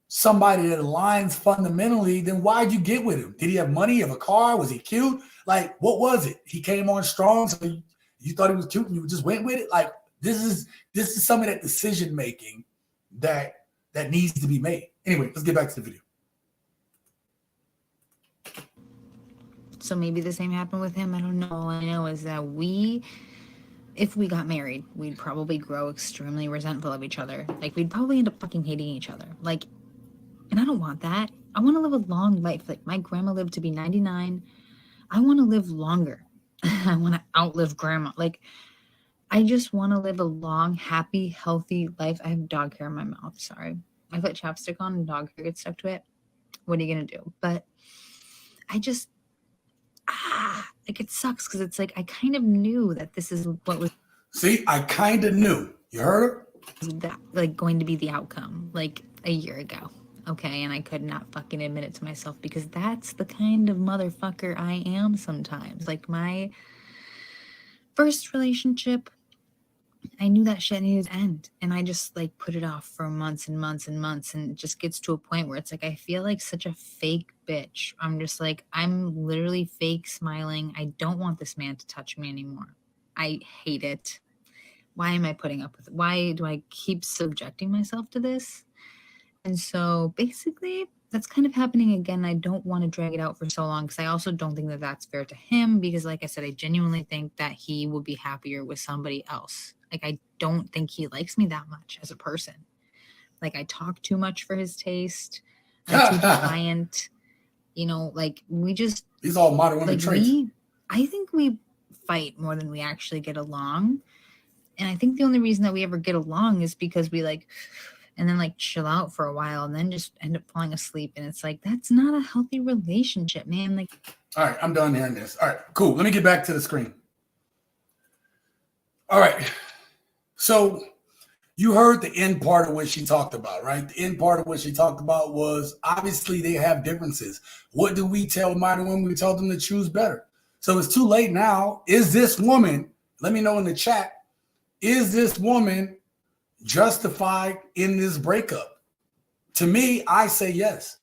somebody that aligns fundamentally, then why'd you get with him? Did he have money? Have a car? Was he cute? Like, what was it? He came on strong, so you thought he was cute and you just went with it? Like, this is some of that decision making that needs to be made. Anyway, let's get back to the video. So maybe the same happened with him. I don't know. All I know is that if we got married, we'd probably grow extremely resentful of each other. Like, we'd probably end up fucking hating each other. Like, and I don't want that. I want to live a long life. Like, my grandma lived to be 99. I want to live longer. I want to outlive grandma. Like, I just want to live a long, happy, healthy life. I have dog hair in my mouth. Sorry. I put chapstick on and dog hair gets stuck to it. What are you going to do? But I just, like, it sucks because it's like I kind of knew that this is what was. See, I kind of knew. You heard her? That, like, going to be the outcome like a year ago. Okay. And I could not fucking admit it to myself because that's the kind of motherfucker I am sometimes. Like, my first relationship, I knew that shit needed to end. And I just, like, put it off for months and months and months. And it just gets to a point where it's like, I feel like such a fake bitch. I'm just like, I'm literally fake smiling. I don't want this man to touch me anymore. I hate it. Why am I putting up with it? Why do I keep subjecting myself to this? And so basically that's kind of happening again. I don't want to drag it out for so long because I also don't think that that's fair to him because, like I said, I genuinely think that he would be happier with somebody else. Like, I don't think he likes me that much as a person. Like, I talk too much for his taste. I'm too defiant. You know, like, we just... These all modern women traits. I think we fight more than we actually get along. And I think the only reason that we ever get along is because we, like... and then, like, chill out for a while and then just end up falling asleep. And it's like, that's not a healthy relationship, man. Like, all right, I'm done hearing this. All right, cool. Let me get back to the screen. All right. So you heard the end part of what she talked about, right? The end part of what she talked about was obviously they have differences. What do we tell modern women? We tell them to choose better. So it's too late now. Is this woman, let me know in the chat, is this woman justified in this breakup? To me, I say yes,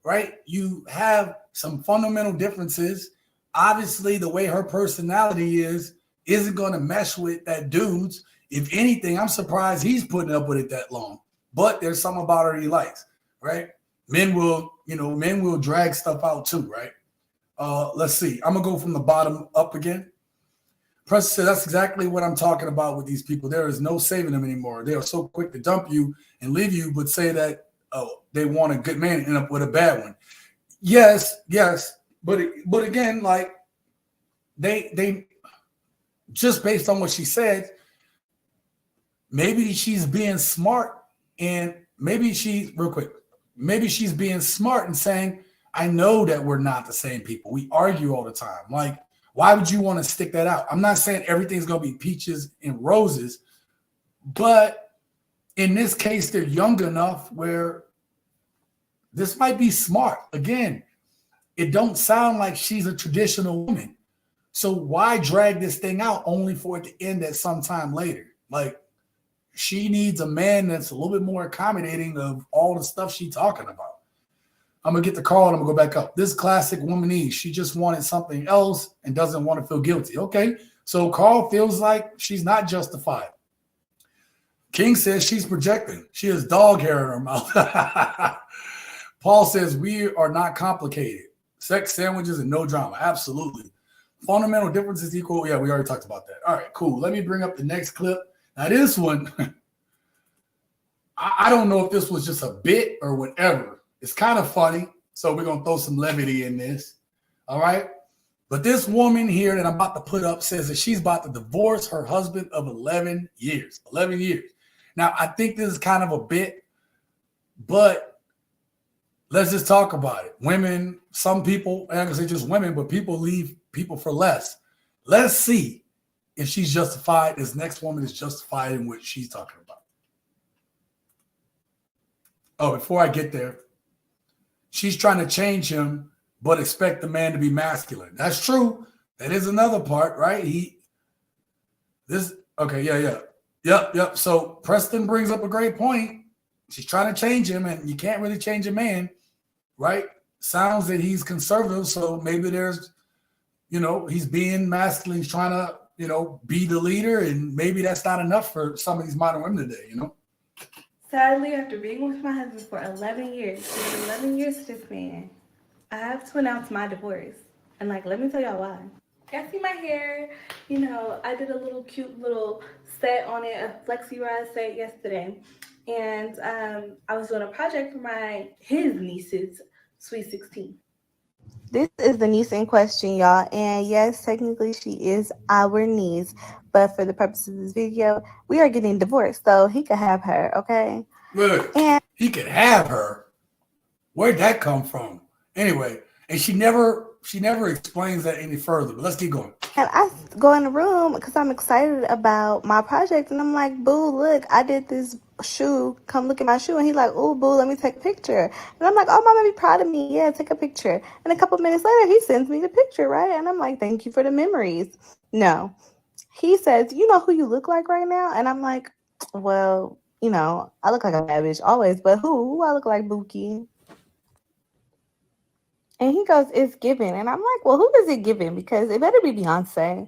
right? You have some fundamental differences. Obviously, the way her personality isn't going to mesh with that dude's. If anything, I'm surprised he's putting up with it that long. But there's something about her he likes, right? Men will drag stuff out too, right? Let's see. I'm going to go from the bottom up again. Preston said, that's exactly what I'm talking about with these people. There is no saving them anymore. They are so quick to dump you and leave you, but say that, they want a good man and end up with a bad one. Yes, but again, like they just based on what she said, maybe she's being smart, and maybe she's being smart and saying, I know that we're not the same people. We argue all the time. Like, why would you want to stick that out? I'm not saying everything's going to be peaches and roses, but in this case, they're young enough where this might be smart. Again, it don't sound like she's a traditional woman. So why drag this thing out only for it to end at some time later? Like, she needs a man that's a little bit more accommodating of all the stuff she's talking about. I'm going to get the call and I'm going to go back up. This classic womanese. She just wanted something else and doesn't want to feel guilty. Okay, so Carl feels like she's not justified. King says she's projecting. She has dog hair in her mouth. Paul says we are not complicated. Sex, sandwiches, and no drama. Absolutely. Fundamental differences equal. Yeah, we already talked about that. All right, cool. Let me bring up the next clip. Now this one, I don't know if this was just a bit or whatever. It's kind of funny, so we're going to throw some levity in this. All right? But this woman here that I'm about to put up says that she's about to divorce her husband of 11 years. 11 years. Now, I think this is kind of a bit, but let's just talk about it. Women, some people, I'm going to say just women, but people leave people for less. Let's see if she's justified. This next woman is justified in what she's talking about. Oh, before I get there, she's trying to change him, but expect the man to be masculine. That's true. That is another part, right? Yep. So Preston brings up a great point. She's trying to change him, and you can't really change a man, right? Sounds that he's conservative, so maybe there's, he's being masculine. He's trying to, be the leader, and maybe that's not enough for some of these modern women today, Sadly, after being with my husband for 11 years, it's been 11 years with this man, I have to announce my divorce. And let me tell y'all why. Y'all see my hair, I did a little cute little set on it, a flexi rise set yesterday. And I was doing a project for his niece's Sweet 16. This is the niece in question, y'all. And yes, technically she is our niece. But for the purpose of this video, we are getting divorced. So he could have her, okay? Look, he could have her. Where'd that come from? Anyway, and she never explains that any further. But let's keep going. And I go in the room because I'm excited about my project. And I'm like, boo, look, I did this shoe. Come look at my shoe. And he's like, oh, boo, let me take a picture. And I'm like, oh, mama, be proud of me. Yeah, take a picture. And a couple minutes later, he sends me the picture, right? And I'm like, thank you for the memories. No. He says, you know who you look like right now? And I'm like, well, I look like a bad bitch always. But who? I look like Buki. And he goes, it's given. And I'm like, well, who is it given? Because it better be Beyonce. And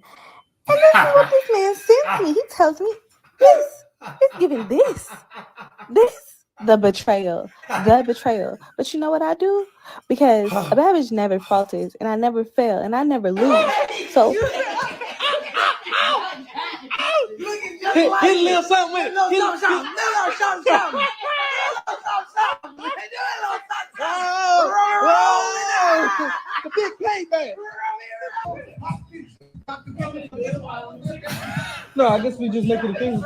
this is what this man sends me. He tells me, this, it's giving this, the betrayal. But you know what I do? Because a bad bitch never falters, and I never fail, and I never lose. So hit a little something with it. Hit a little something. The big payback. No, I guess we just make it a thing.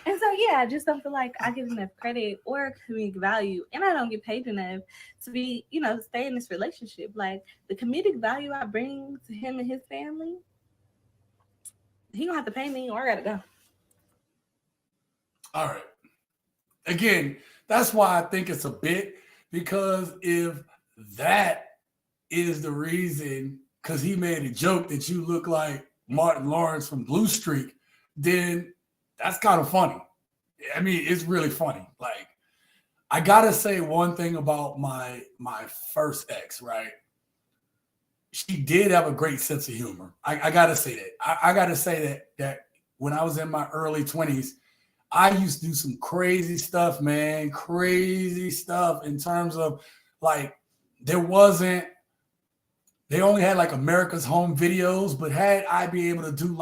And so, yeah, I just don't feel like I give enough credit or comedic value, and I don't get paid enough to be, stay in this relationship. Like, the comedic value I bring to him and his family, he gonna have to pay me or I gotta go. All right. Again, that's why I think it's a bit, because if that is the reason, because he made a joke that you look like Martin Lawrence from Blue Streak, then that's kind of funny. I mean, it's really funny. Like, I gotta say one thing about my first ex, right? She did have a great sense of humor. I gotta say that. I gotta say that when I was in my early 20s, I used to do some crazy stuff, man. Crazy stuff in terms of they only had America's Home Videos, but had I be able to do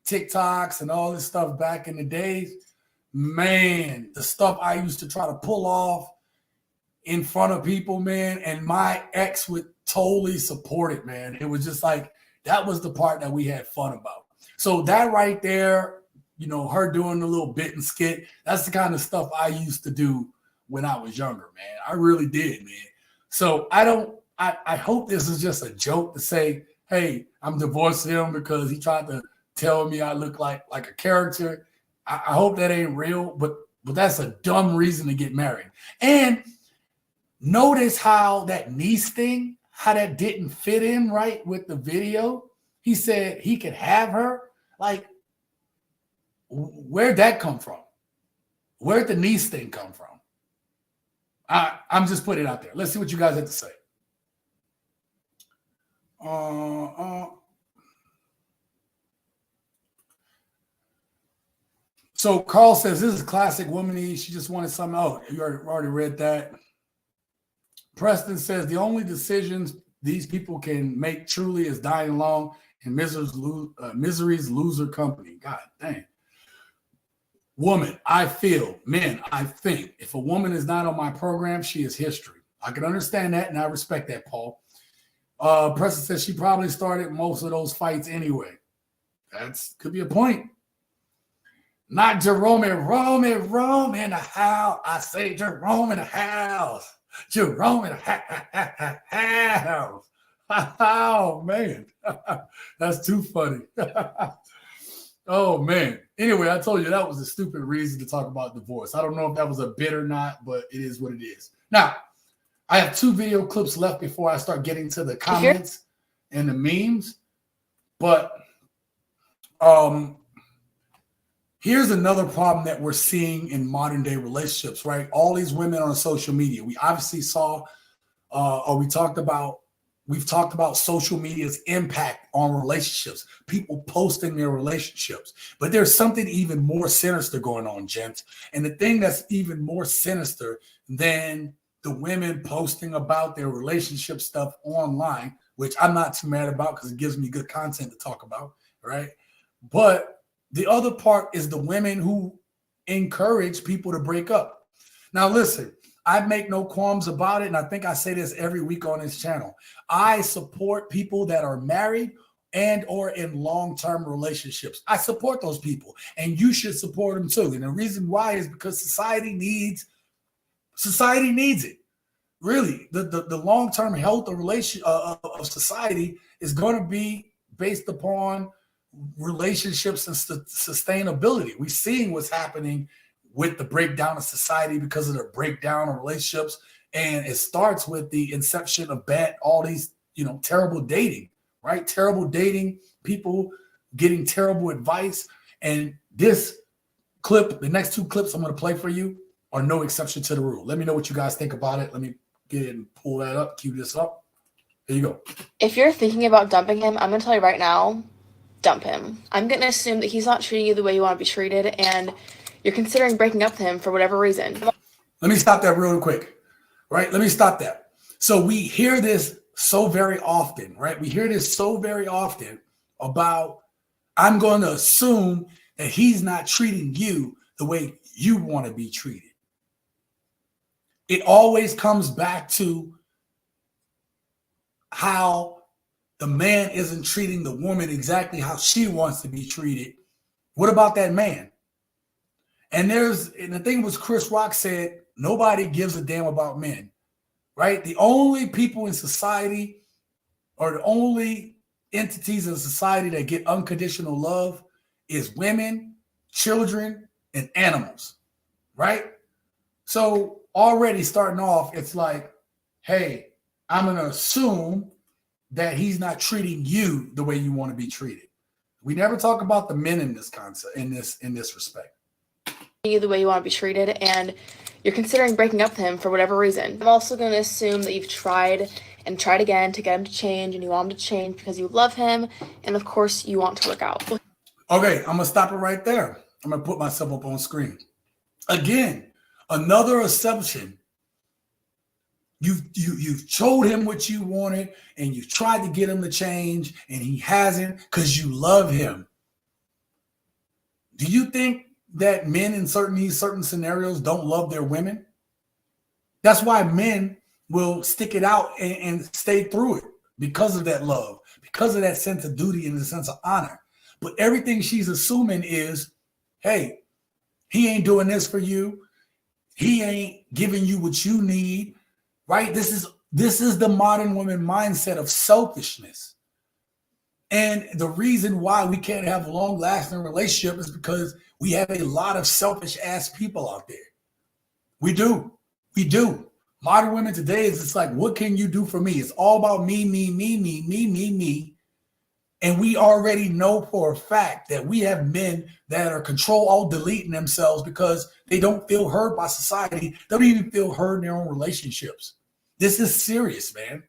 TikToks and all this stuff back in the days, man, the stuff I used to try to pull off in front of people, man, and my ex would totally support it, man. It was just like, that was the part that we had fun about. So that right there, you know, her doing the little bit and skit, that's the kind of stuff I used to do when I was younger, man. I really did, man. So I hope this is just a joke to say, hey, I'm divorcing him because he tried to tell me I look like a character. I hope that ain't real, but that's a dumb reason to get married. And notice how that niece thing, how that didn't fit in right with the video. He said he could have her. Like, where'd that come from? Where'd the niece thing come from? I'm just putting it out there. Let's see what you guys have to say. So Carl says, this is classic woman-y. She just wanted something. Oh, you already read that. Preston says, the only decisions these people can make truly is dying alone and misery's loser company. God dang. Woman, I feel. Men, I think. If a woman is not on my program, she is history. I can understand that, and I respect that, Paul. Preston says she probably started most of those fights anyway. That's could be a point. Not Jerome in the house. I say Jerome in the house. Jerome in the house. Oh, man. That's too funny. Oh, man. Anyway, I told you that was a stupid reason to talk about divorce. I don't know if that was a bit or not, but it is what it is. Now, I have 2 video clips left before I start getting to the comments and the memes. But here's another problem that we're seeing in modern day relationships, right? All these women on social media. We obviously saw, we've talked about social media's impact on relationships, people posting their relationships. But there's something even more sinister going on, gents. And the thing that's even more sinister than the women posting about their relationship stuff online, which I'm not too mad about because it gives me good content to talk about, right? But the other part is the women who encourage people to break up. Now, listen, I make no qualms about it, and I think I say this every week on this channel. I support people that are married and or in long-term relationships. I support those people, and you should support them too. And the reason why is because society needs it. Really, the long-term health of society is going to be based upon relationships and sustainability. We're seeing what's happening with the breakdown of society because of the breakdown of relationships. And it starts with the inception of all these, terrible dating, right? Terrible dating, people getting terrible advice. And this clip, the next 2 clips I'm going to play for you are no exception to the rule. Let me know what you guys think about it. Let me get it and pull that up, cue this up. There you go. If you're thinking about dumping him, I'm going to tell you right now, dump him. I'm going to assume that he's not treating you the way you want to be treated, and you're considering breaking up with him for whatever reason. Let me stop that real quick, right? Let me stop that. So we hear this so very often, right? We hear this so very often about, I'm going to assume that he's not treating you the way you want to be treated. It always comes back to how the man isn't treating the woman exactly how she wants to be treated. What about that man? And the thing was, Chris Rock said, nobody gives a damn about men, right? The only people in society, or the only entities in society that get unconditional love is women, children, and animals, right? So already starting off, it's like, hey, I'm going to assume that he's not treating you the way you want to be treated. We never talk about the men in this concept, in this respect. You the way you want to be treated, and you're considering breaking up with him for whatever reason. I'm also going to assume that you've tried and tried again to get him to change, and you want him to change because you love him, and of course you want to work out. Okay, I'm going to stop it right there. I'm going to put myself up on screen. Again, another assumption. You've showed him what you wanted, and you've tried to get him to change, and he hasn't because you love him. Do you think that men in certain scenarios don't love their women? That's why men will stick it out and stay through it, because of that love, because of that sense of duty and the sense of honor. But everything she's assuming is, hey, he ain't doing this for you. He ain't giving you what you need, right? This is the modern woman mindset of selfishness. And the reason why we can't have a long-lasting relationship is because we have a lot of selfish-ass people out there. We do. We do. Modern women today is, it's like, what can you do for me? It's all about me, me, me, me, me, me, me. And we already know for a fact that we have men that are control-alt-deleting themselves because they don't feel heard by society. They don't even feel heard in their own relationships. This is serious, man.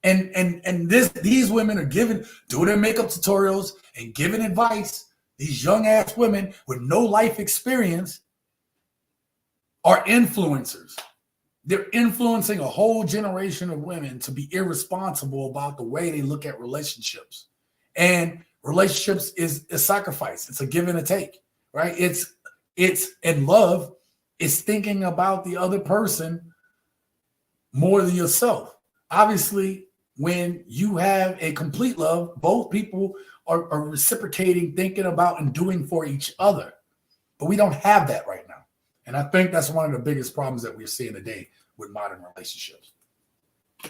And these women are doing their makeup tutorials and giving advice. These young ass women with no life experience are influencers. They're influencing a whole generation of women to be irresponsible about the way they look at relationships. And relationships is a sacrifice. It's a give and a take, right? It's and love is thinking about the other person more than yourself. Obviously, when you have a complete love, both people are reciprocating, thinking about and doing for each other. But we don't have that right now. And I think that's one of the biggest problems that we're seeing today with modern relationships.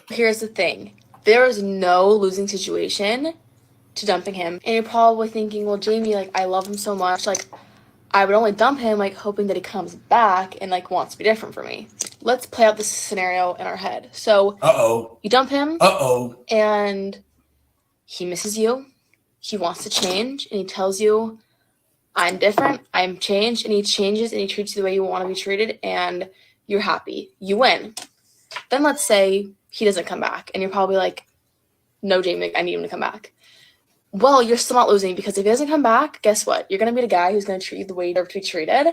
Here's the thing. There is no losing situation to dumping him. And you're probably thinking, well, Jamie, like, I love him so much. Like, I would only dump him, like, hoping that he comes back and, like, wants to be different for me. Let's play out this scenario in our head. So, you dump him. And he misses you. He wants to change. And he tells you, I'm different. I'm changed. And he changes and he treats you the way you want to be treated. And you're happy. You win. Then let's say he doesn't come back. And you're probably like, no, Jamie, I need him to come back. Well, you're still not losing, because if he doesn't come back, guess what? You're going to meet a guy who's going to treat you the way you deserve to be treated.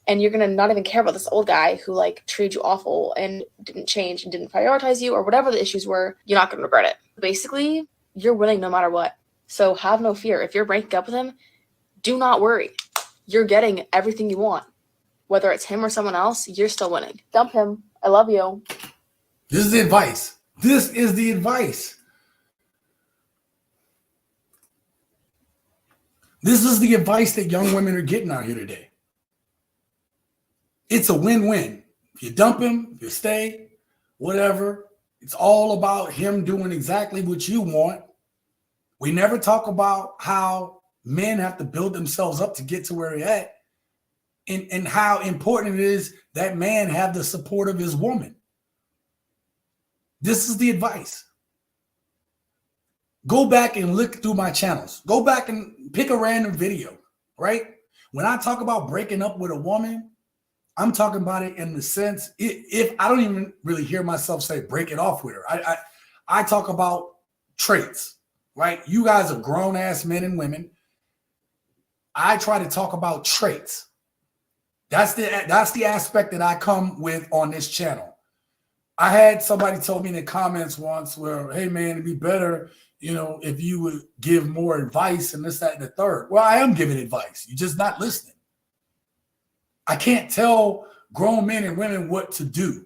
And you're going to not even care about this old guy who, like, treated you awful and didn't change and didn't prioritize you, or whatever the issues were. You're not going to regret it. Basically, you're winning no matter what. So have no fear. If you're breaking up with him, do not worry. You're getting everything you want. Whether it's him or someone else, you're still winning. Dump him. I love you. This is the advice. This is the advice. This is the advice that young women are getting out here today. It's a win-win. If you dump him, if you stay, whatever, it's all about him doing exactly what you want. We never talk about how men have to build themselves up to get to where they're at, and how important it is that man have the support of his woman. This is the advice. Go back and look through my channels. Go back and pick a random video, right? When I talk about breaking up with a woman, I'm talking about it in the sense, if I don't even really hear myself say break it off with her. I talk about traits, right? You guys are grown-ass men and women. I try to talk about traits. That's the aspect that I come with on this channel. I had somebody told me in the comments once where, hey man, it'd be better, you know, if you would give more advice and this, that, and the third. Well, I am giving advice. You're just not listening. I can't tell grown men and women what to do.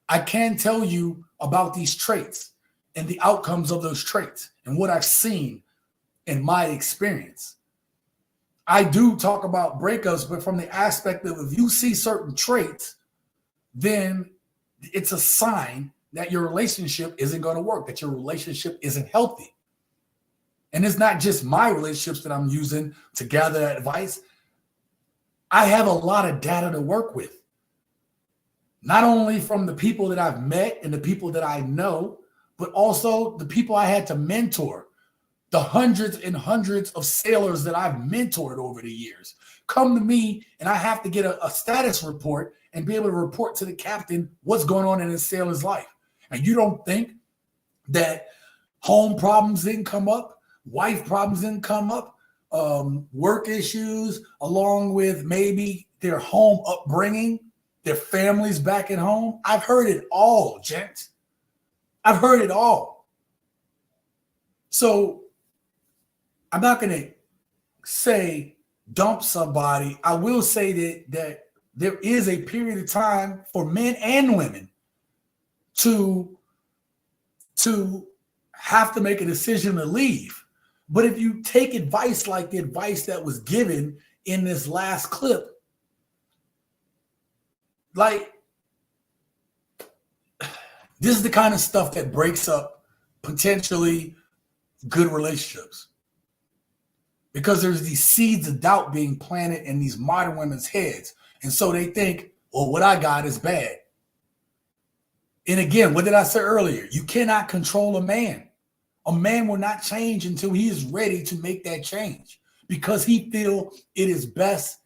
I can tell you about these traits and the outcomes of those traits and what I've seen in my experience. I do talk about breakups, but from the aspect of, if you see certain traits, then it's a sign that your relationship isn't going to work, that your relationship isn't healthy. And it's not just my relationships that I'm using to gather that advice. I have a lot of data to work with, not only from the people that I've met and the people that I know, but also the people I had to mentor, the hundreds and hundreds of sailors that I've mentored over the years. Come to me and I have to get a status report and be able to report to the captain what's going on in his sailor's life. And you don't think that home problems didn't come up, wife problems didn't come up, work issues, along with maybe their home upbringing, their families back at home? I've heard it all, gents. I've heard it all. So I'm not going to say dump somebody, I will say that there is a period of time for men and women to have to make a decision to leave. But if you take advice like the advice that was given in this last clip, like, this is the kind of stuff that breaks up potentially good relationships. Because there's these seeds of doubt being planted in these modern women's heads. And so they think, well, what I got is bad. And again, what did I say earlier? You cannot control a man. A man will not change until he is ready to make that change because he feels it is best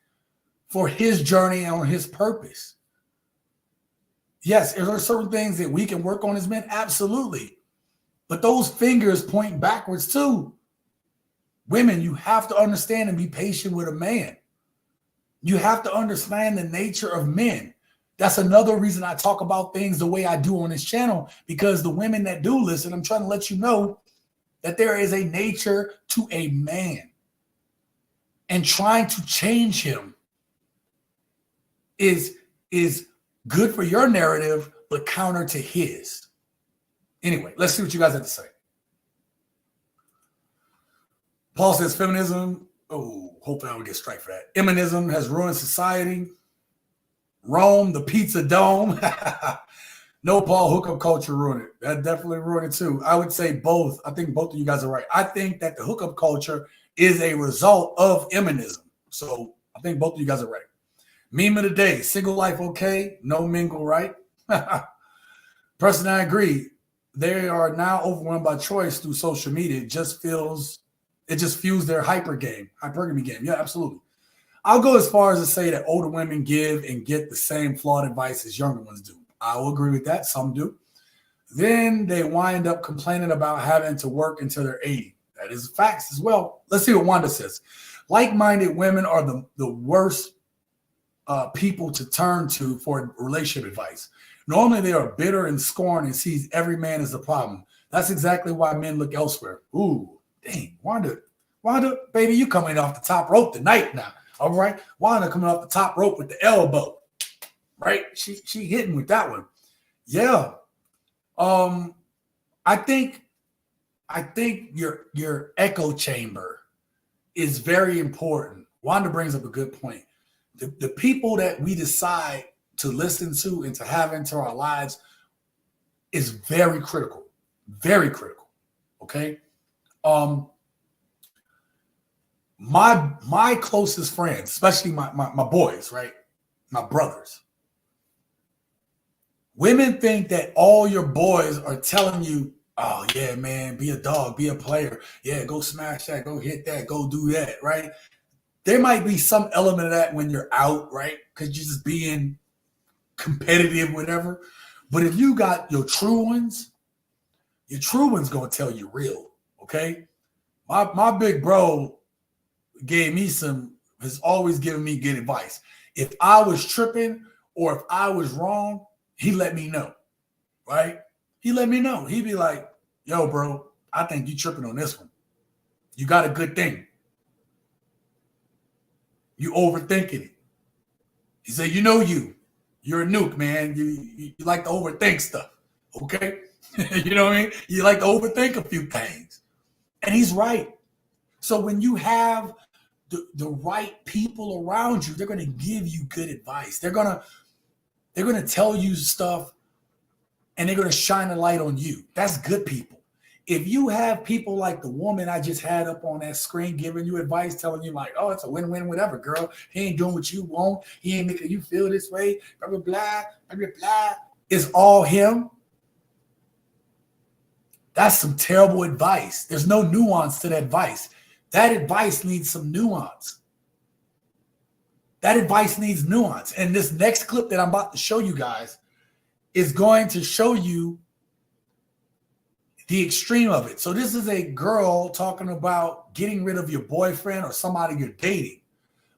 for his journey and on his purpose. Yes, there are certain things that we can work on as men, absolutely. But those fingers point backwards too. Women, you have to understand and be patient with a man. You have to understand the nature of men. That's another reason I talk about things the way I do on this channel, because the women that do listen, I'm trying to let you know that there is a nature to a man. And trying to change him is good for your narrative, but counter to his. Anyway, let's see what you guys have to say. Paul says feminism. Oh, hopefully I don't get strike for that. Feminism has ruined society. Rome, the pizza dome. No, Paul, hookup culture ruined it. That definitely ruined it too. I would say both. I think both of you guys are right. I think that the hookup culture is a result of feminism. So I think both of you guys are right. Meme of the day, single life okay, no mingle, right? Person, I agree. They are now overwhelmed by choice through social media. It just fuels their hypergamy game. Yeah, absolutely. I'll go as far as to say that older women give and get the same flawed advice as younger ones do. I will agree with that. Some do. Then they wind up complaining about having to work until they're 80. That is facts as well. Let's see what Wanda says. Like-minded women are the worst people to turn to for relationship advice. Normally they are bitter and scorn and sees every man as the problem. That's exactly why men look elsewhere. Ooh, dang, Wanda, baby, you coming off the top rope tonight now. All right, Wanda coming off the top rope with the elbow, right? She hitting with that one. Yeah. I think your echo chamber is very important. Wanda brings up a good point. The people that we decide to listen to and to have into our lives is very critical. Very critical. Okay. My closest friends, especially my boys, right? My brothers. Women think that all your boys are telling you, oh yeah, man, be a dog, be a player. Yeah, go smash that, go hit that, go do that, right? There might be some element of that when you're out, right? Because you're just being competitive, whatever. But if you got your true ones gonna tell you real, okay? My big bro has always given me good advice. If I was tripping or if I was wrong, he let me know, right? He let me know. He'd be like, yo, bro, I think you tripping on this one. You got a good thing. You overthinking it. He said, you're a nuke, man. You like to overthink stuff, okay? You know what I mean? You like to overthink a few things. And he's right. So when you have the right people around you, they're going to give you good advice. They're going to tell you stuff and they're going to shine a light on you. That's good people. If you have people like the woman I just had up on that screen giving you advice, telling you like, oh, it's a win-win, whatever, girl. He ain't doing what you want. He ain't making you feel this way, blah, blah, blah, blah, blah, blah. It's all him. That's some terrible advice. There's no nuance to that advice. That advice needs some nuance. That advice needs nuance. And this next clip that I'm about to show you guys is going to show you the extreme of it. So this is a girl talking about getting rid of your boyfriend or somebody you're dating.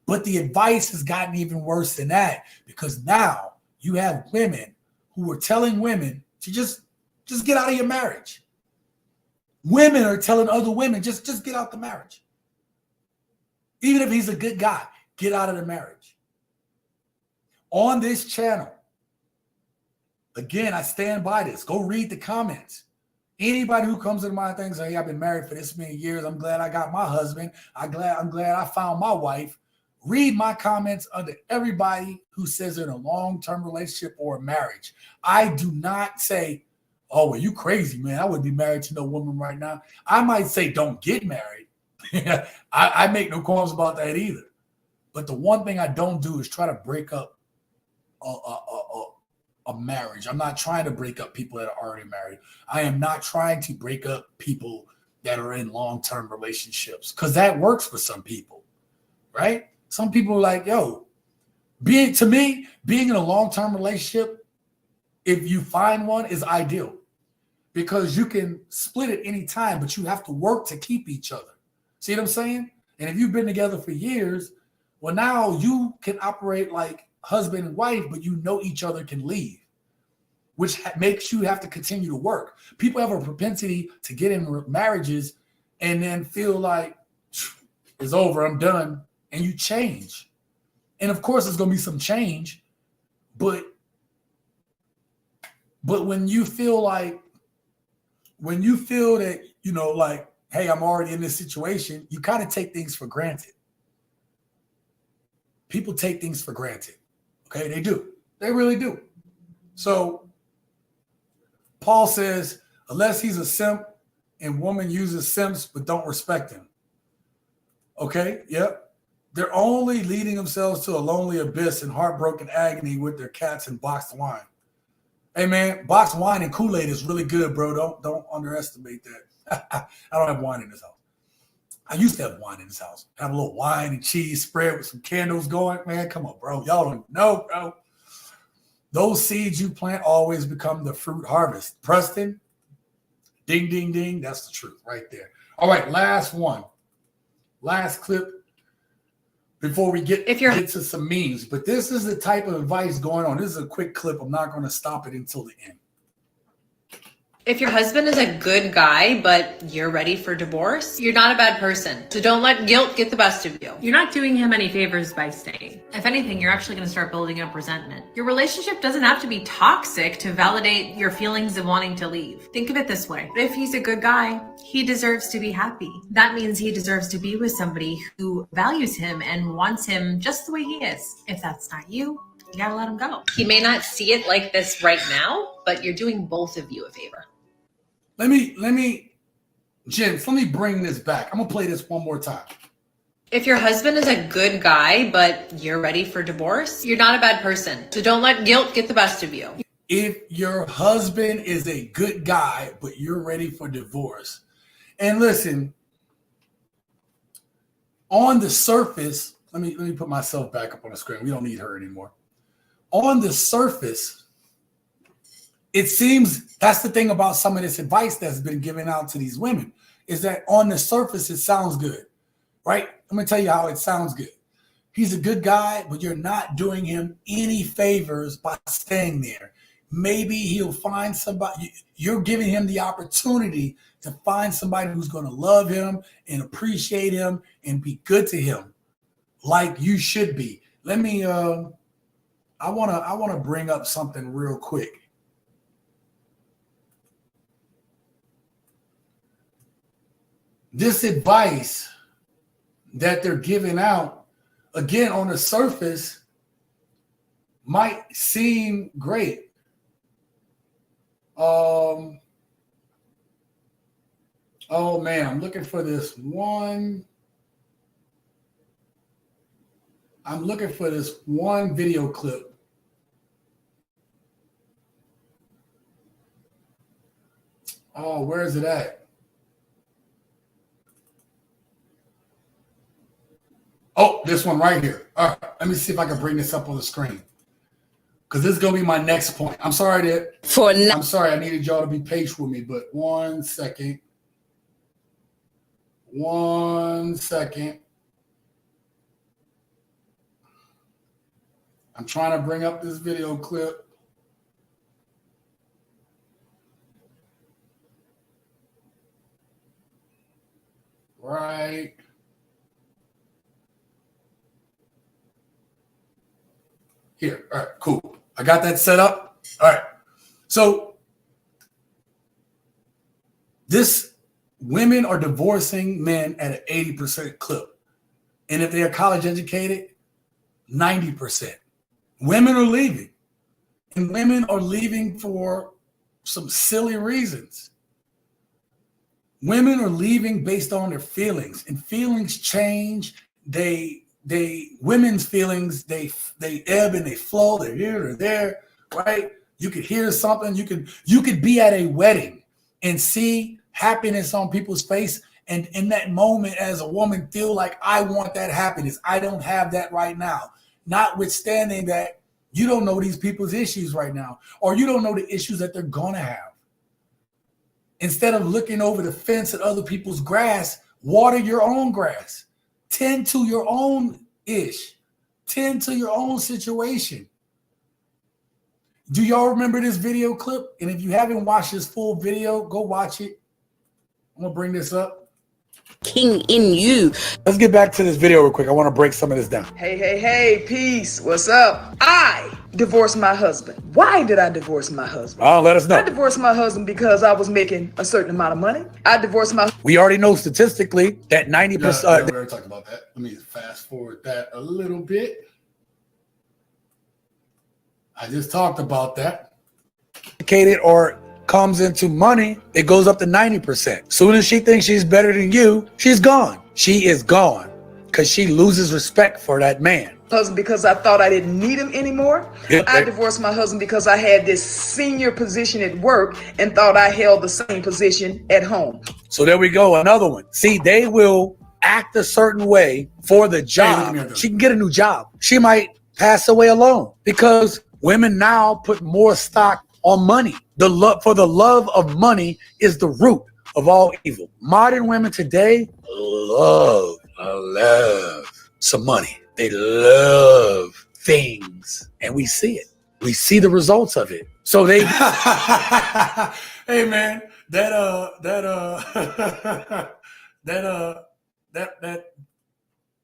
But the advice has gotten even worse than that, because now you have women who are telling women to just get out of your marriage. Women are telling other women, just get out the marriage. Even if he's a good guy, get out of the marriage. On this channel, again, I stand by this. Go read the comments. Anybody who comes into my thing say, hey, I've been married for this many years. I'm glad I got my husband. I'm glad I found my wife. Read my comments under everybody who says they're in a long-term relationship or a marriage. I do not say, oh, well, you crazy, man. I wouldn't be married to no woman right now. I might say don't get married. I make no qualms about that either. But the one thing I don't do is try to break up a marriage. I'm not trying to break up people that are already married. I am not trying to break up people that are in long-term relationships because that works for some people, right? Some people are like, yo, being in a long-term relationship, if you find one, is ideal because you can split at any time, but you have to work to keep each other. See what I'm saying? And if you've been together for years, well, now you can operate like husband and wife, but you know each other can leave, which makes you have to continue to work. People have a propensity to get in marriages and then feel like it's over, I'm done, and you change. And of course, there's going to be some change, but when you feel that, you know, like, hey, I'm already in this situation, you kind of take things for granted. People take things for granted. Okay, they do. They really do. So Paul says, unless he's a simp and woman uses simps but don't respect him. Okay, yep. They're only leading themselves to a lonely abyss and heartbroken agony with their cats and boxed wine. Hey, man, boxed wine and Kool-Aid is really good, bro. Don't underestimate that. I don't have wine in this house. I used to have wine in this house. Have a little wine and cheese spread with some candles going. Man, come on, bro. Y'all don't know, bro. Those seeds you plant always become the fruit harvest. Preston, ding, ding, ding. That's the truth right there. All right, last one. Last clip before we get to some memes. But this is the type of advice going on. This is a quick clip. I'm not going to stop it until the end. If your husband is a good guy, but you're ready for divorce, you're not a bad person. So don't let guilt get the best of you. You're not doing him any favors by staying. If anything, you're actually going to start building up resentment. Your relationship doesn't have to be toxic to validate your feelings of wanting to leave. Think of it this way. If he's a good guy, he deserves to be happy. That means he deserves to be with somebody who values him and wants him just the way he is. If that's not you, you gotta let him go. He may not see it like this right now, but you're doing both of you a favor. Let me, gents, let me bring this back. I'm going to play this one more time. If your husband is a good guy, but you're ready for divorce, you're not a bad person. So don't let guilt get the best of you. If your husband is a good guy, but you're ready for divorce. And listen, on the surface, let me put myself back up on the screen. We don't need her anymore. On the surface, it seems that's the thing about some of this advice that's been given out to these women is that on the surface, it sounds good, right? I'm going to tell you how it sounds good. He's a good guy, but you're not doing him any favors by staying there. Maybe he'll find somebody. You're giving him the opportunity to find somebody who's going to love him and appreciate him and be good to him like you should be. Let me, I want to bring up something real quick. This advice that they're giving out, again, on the surface, might seem great. Oh, man, I'm looking for this one. I'm looking for this one video clip. Oh, where is it at? Oh, this one right here. All right, let me see if I can bring this up on the screen. Because this is going to be my next point. I'm sorry, I needed y'all to be patient with me, but 1 second. 1 second. I'm trying to bring up this video clip. Right. Here. All right, cool. I got that set up. All right. So women are divorcing men at an 80% clip. And if they are college educated, 90%. Women are leaving. And women are leaving for some silly reasons. Women are leaving based on their feelings, and feelings change. Women's feelings, they ebb and they flow. They're here or there, right? You could hear something. You could be at a wedding and see happiness on people's face, and in that moment, as a woman, feel like I want that happiness. I don't have that right now. Notwithstanding that, you don't know these people's issues right now, or you don't know the issues that they're gonna have. Instead of looking over the fence at other people's grass, water your own grass. Tend to your own ish. Tend to your own situation. Do y'all remember this video clip? And if you haven't watched this full video, go watch it. I'm gonna bring this up. King in you. Let's get back to this video real quick. I want to break some of this down. Hey, peace. What's up? I divorced my husband. Why did I divorce my husband? Let us know. I divorced my husband because I was making a certain amount of money. I divorced my... We already know statistically that 90%... Yeah, we already talked about that. Let me fast forward that a little bit. I just talked about that. Educated or comes into money, it goes up to 90%. Soon as she thinks she's better than you, she's gone. She is gone because she loses respect for that man. Husband because I thought I didn't need him anymore. Yep. I divorced my husband because I had this senior position at work and thought I held the same position at home. So there we go, another one. See, they will act a certain way for the job. Hey, she can get a new job. She might pass away alone because women now put more stock on money. For the love of money is the root of all evil. Modern women today love some money. They love things, and we see it. We see the results of it. So they hey man, that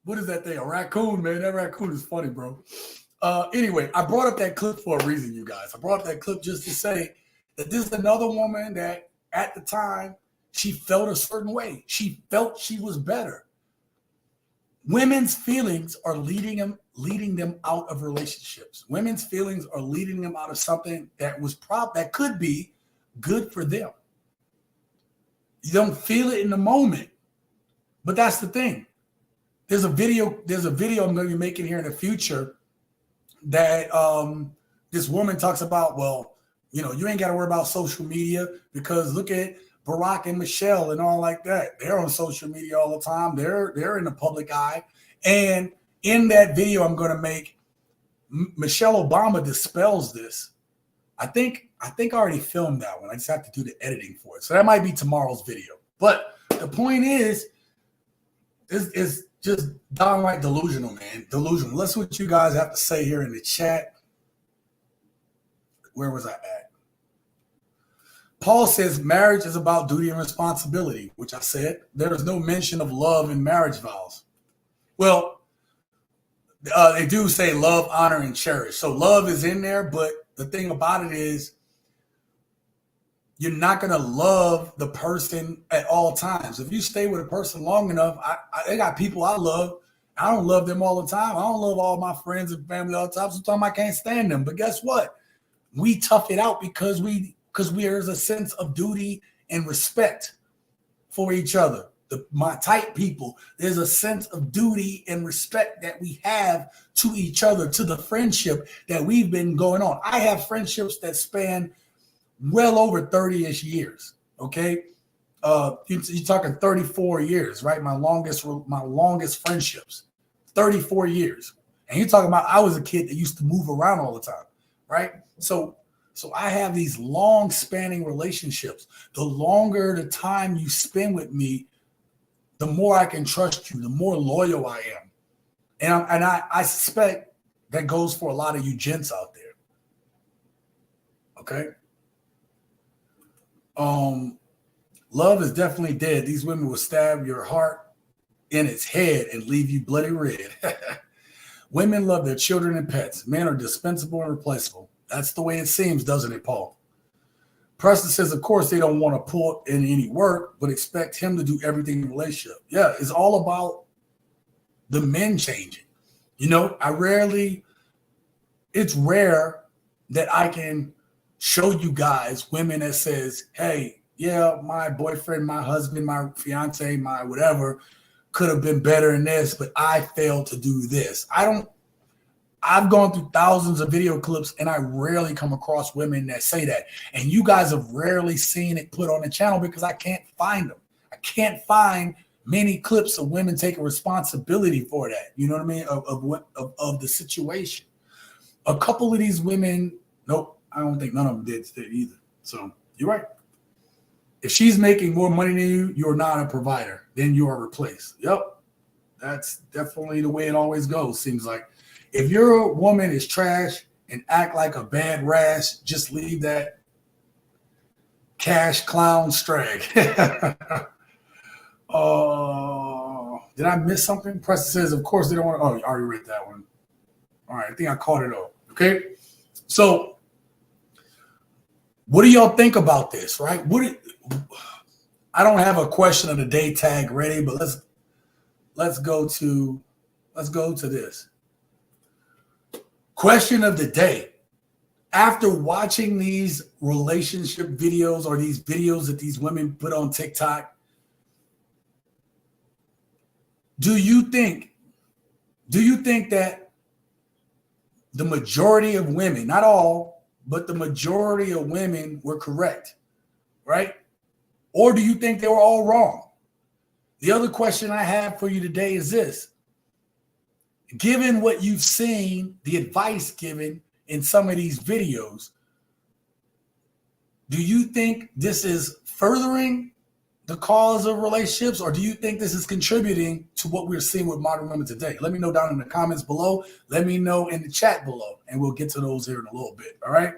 what is that thing? A raccoon, man. That raccoon is funny, bro. Anyway, I brought up that clip for a reason, you guys. I brought up that clip just to say that this is another woman that at the time she felt a certain way. She felt she was better. Women's feelings are leading them out of relationships. Women's feelings are leading them out of something that that could be good for them. You don't feel it in the moment, but that's the thing. There's a video I'm going to be making here in the future that this woman talks about, well, you know, you ain't got to worry about social media because look at Barack and Michelle and all like that. They're on social media all the time. They're in the public eye. And in that video I'm going to make, Michelle Obama dispels this. I think I already filmed that one. I just have to do the editing for it. So that might be tomorrow's video. But the point is just downright delusional, man. Delusional. Let's see what you guys have to say here in the chat. Where was I at? Paul says marriage is about duty and responsibility, which I said. There is no mention of love in marriage vows. Well, they do say love, honor, and cherish. So love is in there, but the thing about it is you're not going to love the person at all times. If you stay with a person long enough, I got people I love. I don't love them all the time. I don't love all my friends and family all the time. Sometimes I can't stand them. But guess what? We tough it out because there's a sense of duty and respect for each other. My type people, there's a sense of duty and respect that we have to each other, to the friendship that we've been going on. I have friendships that span well over 30-ish years. Okay. You're talking 34 years, right? My longest friendships, 34 years. And you're talking about, I was a kid that used to move around all the time, right? So I have these long spanning relationships. The longer the time you spend with me, the more I can trust you, the more loyal I am. And I suspect that goes for a lot of you gents out there. Okay. Love is definitely dead. These women will stab your heart in its head and leave you bloody red. Women love their children and pets. Men are dispensable and replaceable. That's the way it seems, doesn't it, Paul? Preston says, of course, they don't want to pull in any work, but expect him to do everything in the relationship. Yeah, it's all about the men changing. You know, it's rare that I can show you guys women that says, hey, yeah, my boyfriend, my husband, my fiance, my whatever could have been better in this, but I failed to do this. I've gone through thousands of video clips and I rarely come across women that say that. And you guys have rarely seen it put on the channel because I can't find them. I can't find many clips of women taking responsibility for that. You know what I mean? Of the situation. A couple of these women, nope, I don't think none of them did either. So you're right. If she's making more money than you, you're not a provider. Then you are replaced. Yep. That's definitely the way it always goes, seems like. If your woman is trash and act like a bad rash, just leave that cash clown strag. Did I miss something? Preston says, of course they don't want to. Oh, you already read that one. All right, I think I caught it all. Okay. So what do y'all think about this, right? I don't have a question of the day tag ready, but let's go to this. Question of the day. After watching these relationship videos or these videos that these women put on TikTok, do you think that the majority of women, not all, but the majority of women were correct, right? Or do you think they were all wrong? The other question I have for you today is this. Given what you've seen, the advice given in some of these videos, do you think this is furthering the cause of relationships, or do you think this is contributing to what we're seeing with modern women today? Let me know down in the comments below. Let me know in the chat below, and we'll get to those here in a little bit, all right?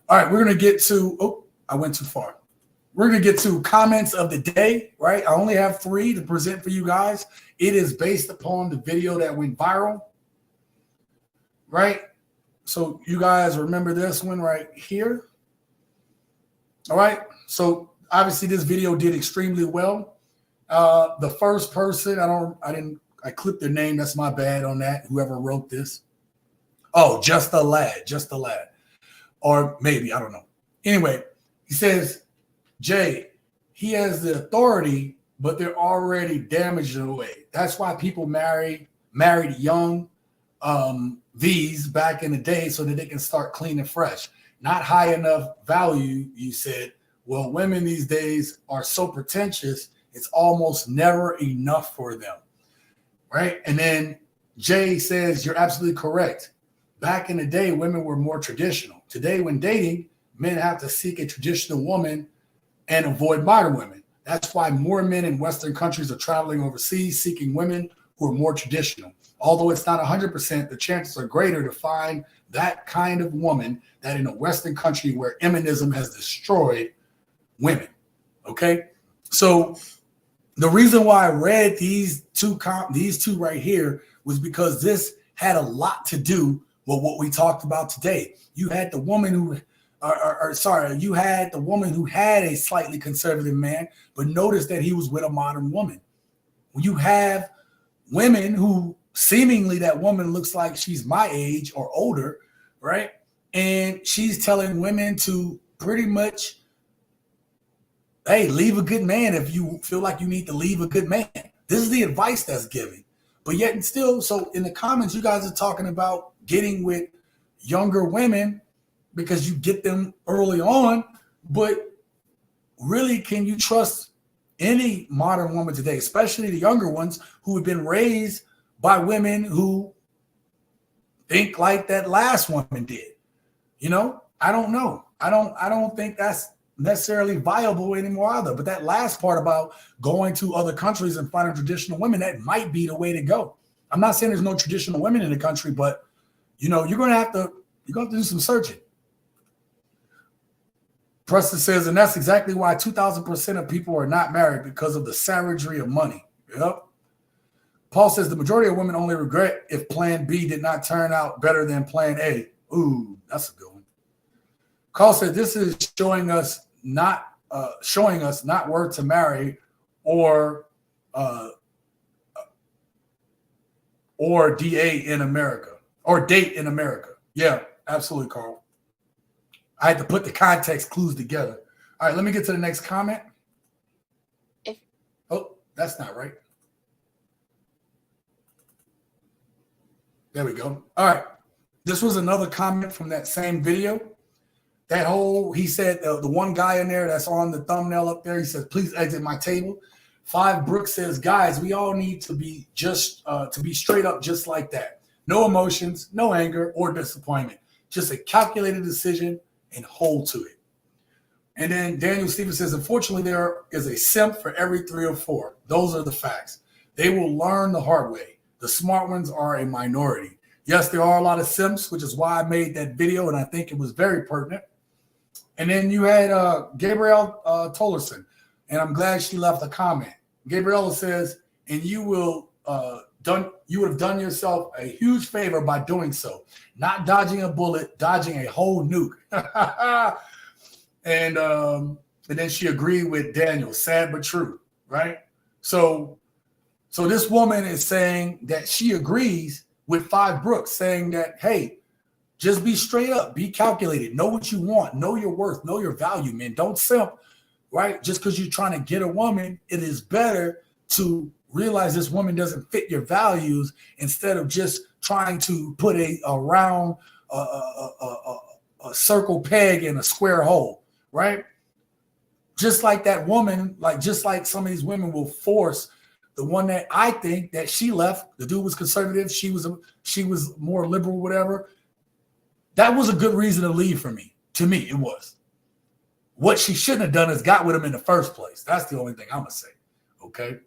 All right, we're going to get to, oh, I went too far. We're going to get to comments of the day, right? I only have 3 to present for you guys. It is based upon the video that went viral, right? So you guys remember this one right here. All right. So obviously this video did extremely well. The first person, I clipped their name. That's my bad on that. Whoever wrote this. Oh, just a lad. Or maybe, I don't know. Anyway, he says, Jay, he has the authority, but they're already damaged in a way. That's why people married young V's back in the day so that they can start clean and fresh. Not high enough value, you said. Well, women these days are so pretentious, it's almost never enough for them, right? And then Jay says, you're absolutely correct. Back in the day, women were more traditional. Today, when dating, men have to seek a traditional woman and avoid modern women. That's why more men in Western countries are traveling overseas, seeking women who are more traditional. Although it's not 100%, the chances are greater to find that kind of woman that in a Western country where feminism has destroyed women. Okay? So the reason why I read these two right here was because this had a lot to do with what we talked about today. You had the woman who you had the woman who had a slightly conservative man, but notice that he was with a modern woman. You have women who seemingly that woman looks like she's my age or older, right? And she's telling women to pretty much, hey, leave a good man if you feel like you need to leave a good man. This is the advice that's given. But yet and still, so in the comments, you guys are talking about getting with younger women because you get them early on, but really, can you trust any modern woman today, especially the younger ones who have been raised by women who think like that last woman did? You know, I don't know. I don't think that's necessarily viable anymore either. But that last part about going to other countries and finding traditional women, that might be the way to go. I'm not saying there's no traditional women in the country, but you know, you're gonna have to do some searching. Preston says, and that's exactly why 2,000% of people are not married, because of the savagery of money. Yep. Paul says the majority of women only regret if plan B did not turn out better than plan A. Ooh, that's a good one. Carl said this is showing us not worth to marry or DA in America or date in America. Yeah, absolutely, Carl. I had to put the context clues together. All right, let me get to the next comment. Oh, that's not right. There we go. All right. This was another comment from that same video. He said, the one guy in there that's on the thumbnail up there, he says, please exit my table. 5 Brooks says, guys, we all need to be to be straight up just like that. No emotions, no anger or disappointment. Just a calculated decision and hold to it. And then Daniel Stevens says, unfortunately, there is a simp for every 3 or 4. Those are the facts. They will learn the hard way. The smart ones are a minority. Yes, there are a lot of simps, which is why I made that video, and I think it was very pertinent. And then you had Gabrielle Tollerson, and I'm glad she left a comment. Gabriella says, and you would have done yourself a huge favor by doing so. Not dodging a bullet, dodging a whole nuke. And then she agreed with Daniel. Sad but true, right? So this woman is saying that she agrees with 5 Brooks, saying that, hey, just be straight up, be calculated, know what you want, know your worth, know your value, man. Don't simp, right? Just because you're trying to get a woman, it is better to realize this woman doesn't fit your values instead of just trying to put a round, a circle peg in a square hole, right? Just like that woman, just like some of these women will force the one that I think that she left. The dude was conservative. She was more liberal, whatever. That was a good reason to leave for me. To me, it was. What she shouldn't have done is got with him in the first place. That's the only thing I'm gonna say. Okay.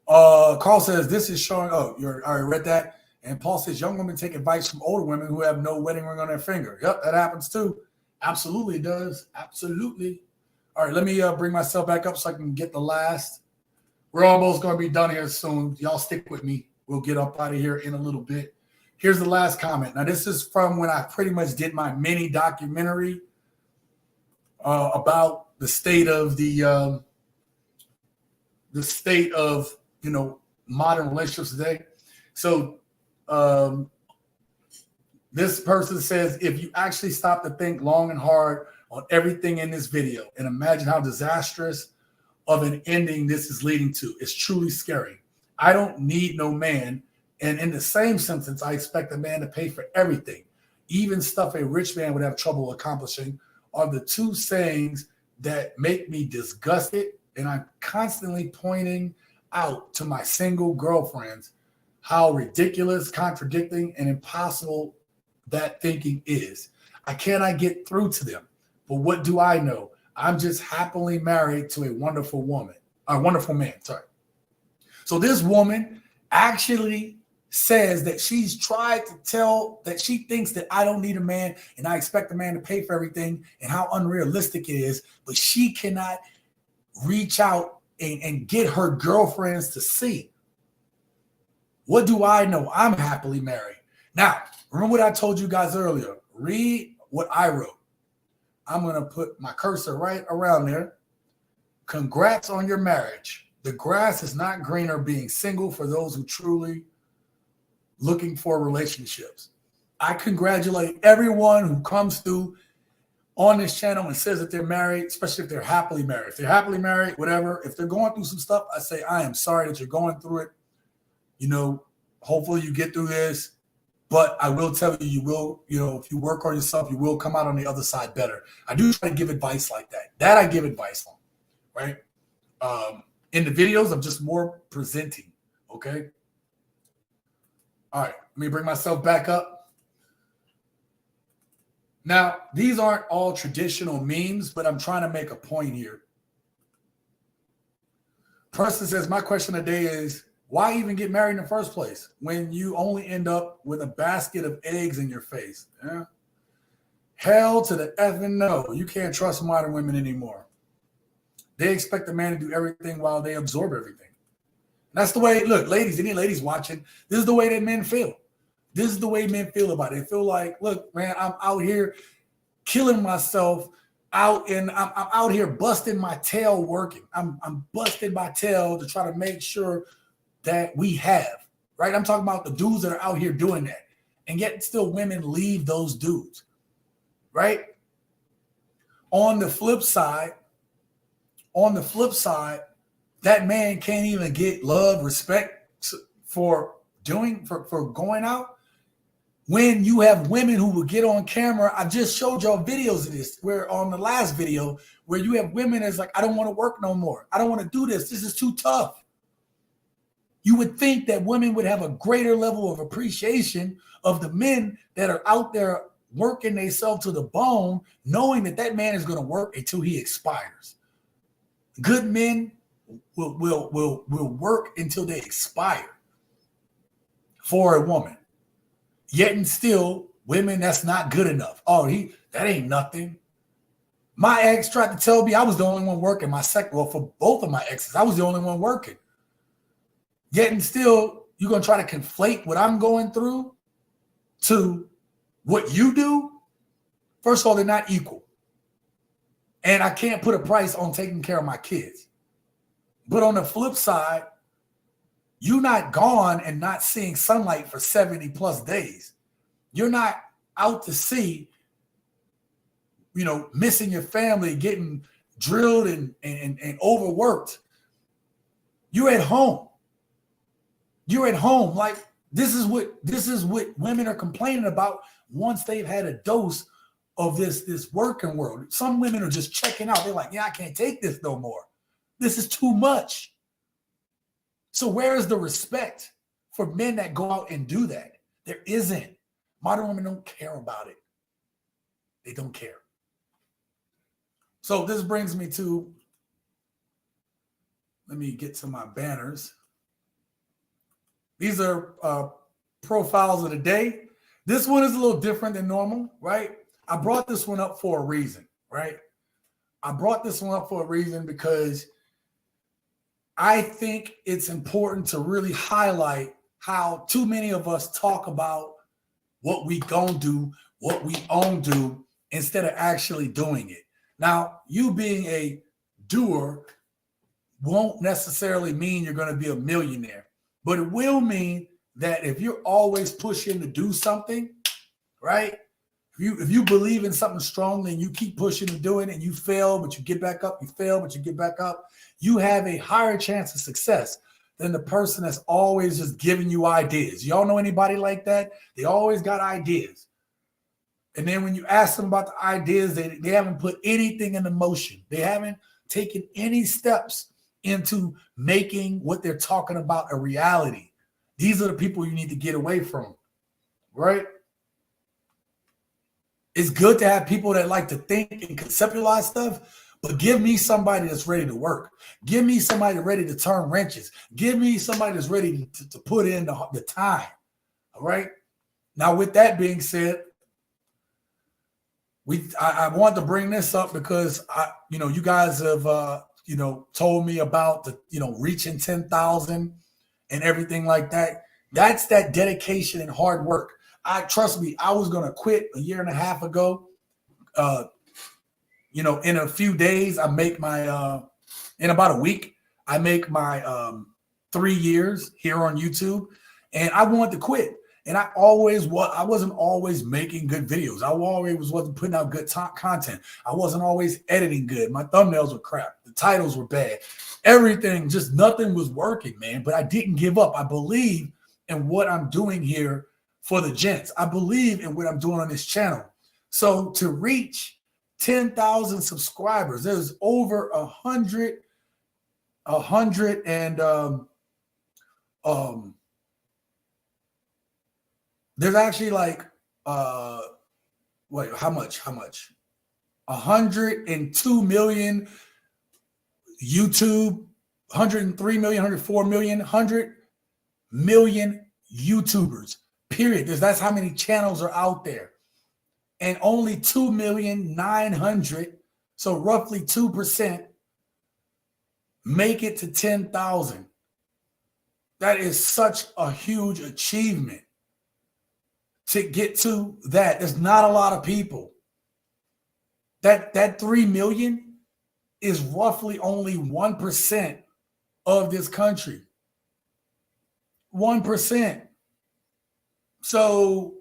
Carl says this is showing. Oh, I already read that. And Paul says young women take advice from older women who have no wedding ring on their finger. Yep, that happens too. Absolutely, it does. Absolutely. All right, let me bring myself back up so I can get the last. We're almost going to be done here soon. Y'all stick with me. We'll get up out of here in a little bit. Here's the last comment. Now, this is from when I pretty much did my mini documentary about the state of modern relationships today. So this person says, if you actually stop to think long and hard on everything in this video and imagine how disastrous of an ending this is leading to, it's truly scary. I don't need no man. And in the same sentence, I expect a man to pay for everything, even stuff a rich man would have trouble accomplishing, are the two sayings that make me disgusted. And I'm constantly pointing out to my single girlfriends how ridiculous, contradicting, and impossible that thinking is. I cannot get through to them. But what do I know? I'm just happily married to a wonderful woman, a wonderful man, sorry. So this woman actually says that she's tried to tell that she thinks that I don't need a man and I expect a man to pay for everything and how unrealistic it is, but she cannot reach out and get her girlfriends to see. What do I know? I'm happily married. Now, remember what I told you guys earlier. Read what I wrote. I'm going to put my cursor right around there. Congrats on your marriage. The grass is not greener being single for those who truly looking for relationships. I congratulate everyone who comes through on this channel and says that they're married, especially if they're happily married. If they're happily married, whatever. If they're going through some stuff, I say, I am sorry that you're going through it. You know, hopefully you get through this. But I will tell you, you will, if you work on yourself, you will come out on the other side better. I do try to give advice like that. That I give advice on, right? In the videos, I'm just more presenting, okay? All right, let me bring myself back up. Now, these aren't all traditional memes, but I'm trying to make a point here. Preston says, my question today is, why even get married in the first place when you only end up with a basket of eggs in your face? Yeah? Hell to the effing no. You can't trust modern women anymore. They expect a man to do everything while they absorb everything. That's the way, look, ladies, any ladies watching, this is the way that men feel. This is the way men feel about it. They feel like, look, man, I'm out here killing myself I'm out here busting my tail working. I'm busting my tail to try to make sure that we have, right? I'm talking about the dudes that are out here doing that. And yet still women leave those dudes, right? On the flip side, that man can't even get love, respect for going out. When you have women who will get on camera, I just showed y'all videos of this, where on the last video, where you have women that's like, I don't want to work no more. I don't want to do this. This is too tough. You would think that women would have a greater level of appreciation of the men that are out there working themselves to the bone, knowing that that man is going to work until he expires. Good men will work until they expire for a woman. Yet and still, women, that's not good enough. Oh, that ain't nothing. My ex tried to tell me I was the only one working. For both of my exes, I was the only one working. Yet and still, you're going to try to conflate what I'm going through to what you do? First of all, they're not equal. And I can't put a price on taking care of my kids. But on the flip side, you're not gone and not seeing sunlight for 70 plus days. You're not out to sea, missing your family, getting drilled and overworked. You're at home. You're at home. Like this is what women are complaining about once they've had a dose of this working world. Some women are just checking out. They're like, yeah, I can't take this no more. This is too much. So where is the respect for men that go out and do that? There isn't. Modern women don't care about it. They don't care. So this brings me to, let me get to my banners. These are profiles of the day. This one is a little different than normal, right? I brought this one up for a reason, right? I brought this one up for a reason because I think it's important to really highlight how too many of us talk about what we gonna do, what we own do, instead of actually doing it. Now, you being a doer won't necessarily mean you're going to be a millionaire, but it will mean that if you're always pushing to do something, right? If you believe in something strongly and you keep pushing to do it and you fail, but you get back up, you fail, but you get back up, you have a higher chance of success than the person that's always just giving you ideas. Y'all know anybody like that? They always got ideas. And then when you ask them about the ideas, they haven't put anything into motion. They haven't taken any steps into making what they're talking about a reality. These are the people you need to get away from, right? It's good to have people that like to think and conceptualize stuff, but give me somebody that's ready to work. Give me somebody ready to turn wrenches. Give me somebody that's ready to put in the time, all right? Now, with that being said, I want to bring this up because you guys have told me about the reaching 10,000 and everything like that. That's that dedication and hard work. Trust me, I was gonna quit a year and a half ago. In a few days, I make my in about a week, I make my 3 years here on YouTube, and I wanted to quit. And I wasn't always making good videos. I always wasn't putting out good content. I wasn't always editing good. My thumbnails were crap. The titles were bad. Everything, just nothing was working, man. But I didn't give up. I believe in what I'm doing here for the gents. I believe in what I'm doing on this channel. So to reach 10,000 subscribers, there's over 100 and there's actually like, wait, how much? 102 million YouTube, 103 million, 104 million, 100 million YouTubers, period. That's how many channels are out there. And only 2,900,000, so roughly 2%, make it to 10,000. That is such a huge achievement to get to that. There's not a lot of people. That 3 million is roughly only 1% of this country. 1%. So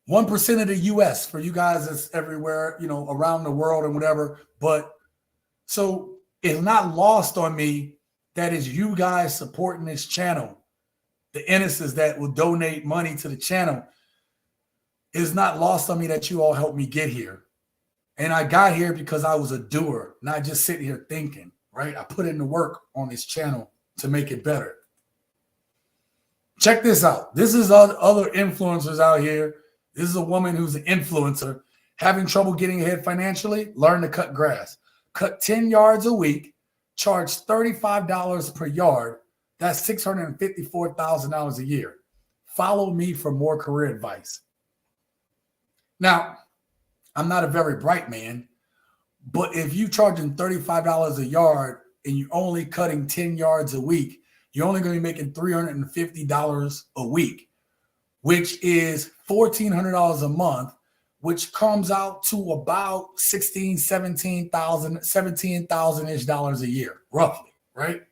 1% of the US for you guys that's everywhere, you know, around the world and whatever. But so it's not lost on me that is you guys supporting this channel. The innocents that will donate money to the channel. It's not lost on me that you all helped me get here. And I got here because I was a doer, not just sitting here thinking, right? I put in the work on this channel to make it better. Check this out. This is other influencers out here. This is a woman who's an influencer having trouble getting ahead financially. Learn to cut grass. Cut 10 yards a week. Charge $35 per yard. That's $654,000 a year. Follow me for more career advice. Now, I'm not a very bright man, but if you're charging $35 a yard and you're only cutting 10 yards a week, you're only going to be making $350 a week, which is $1,400 a month, which comes out to about $17,000-ish a year, roughly, right?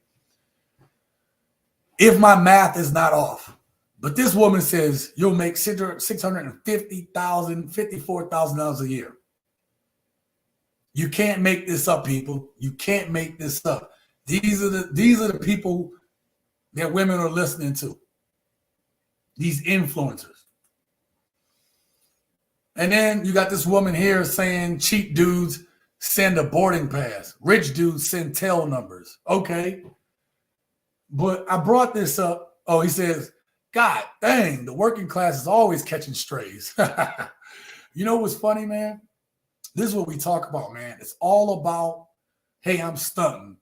If my math is not off. But this woman says you'll make $650,000, $54,000 a year. You can't make this up, people. You can't make this up. These are the people that women are listening to. These influencers. And then you got this woman here saying cheap dudes send a boarding pass. Rich dudes send tail numbers. Okay. But I brought this up. Oh, he says, God dang, the working class is always catching strays. You know what's funny, man? This is what we talk about, man. It's all about, hey, I'm stunting.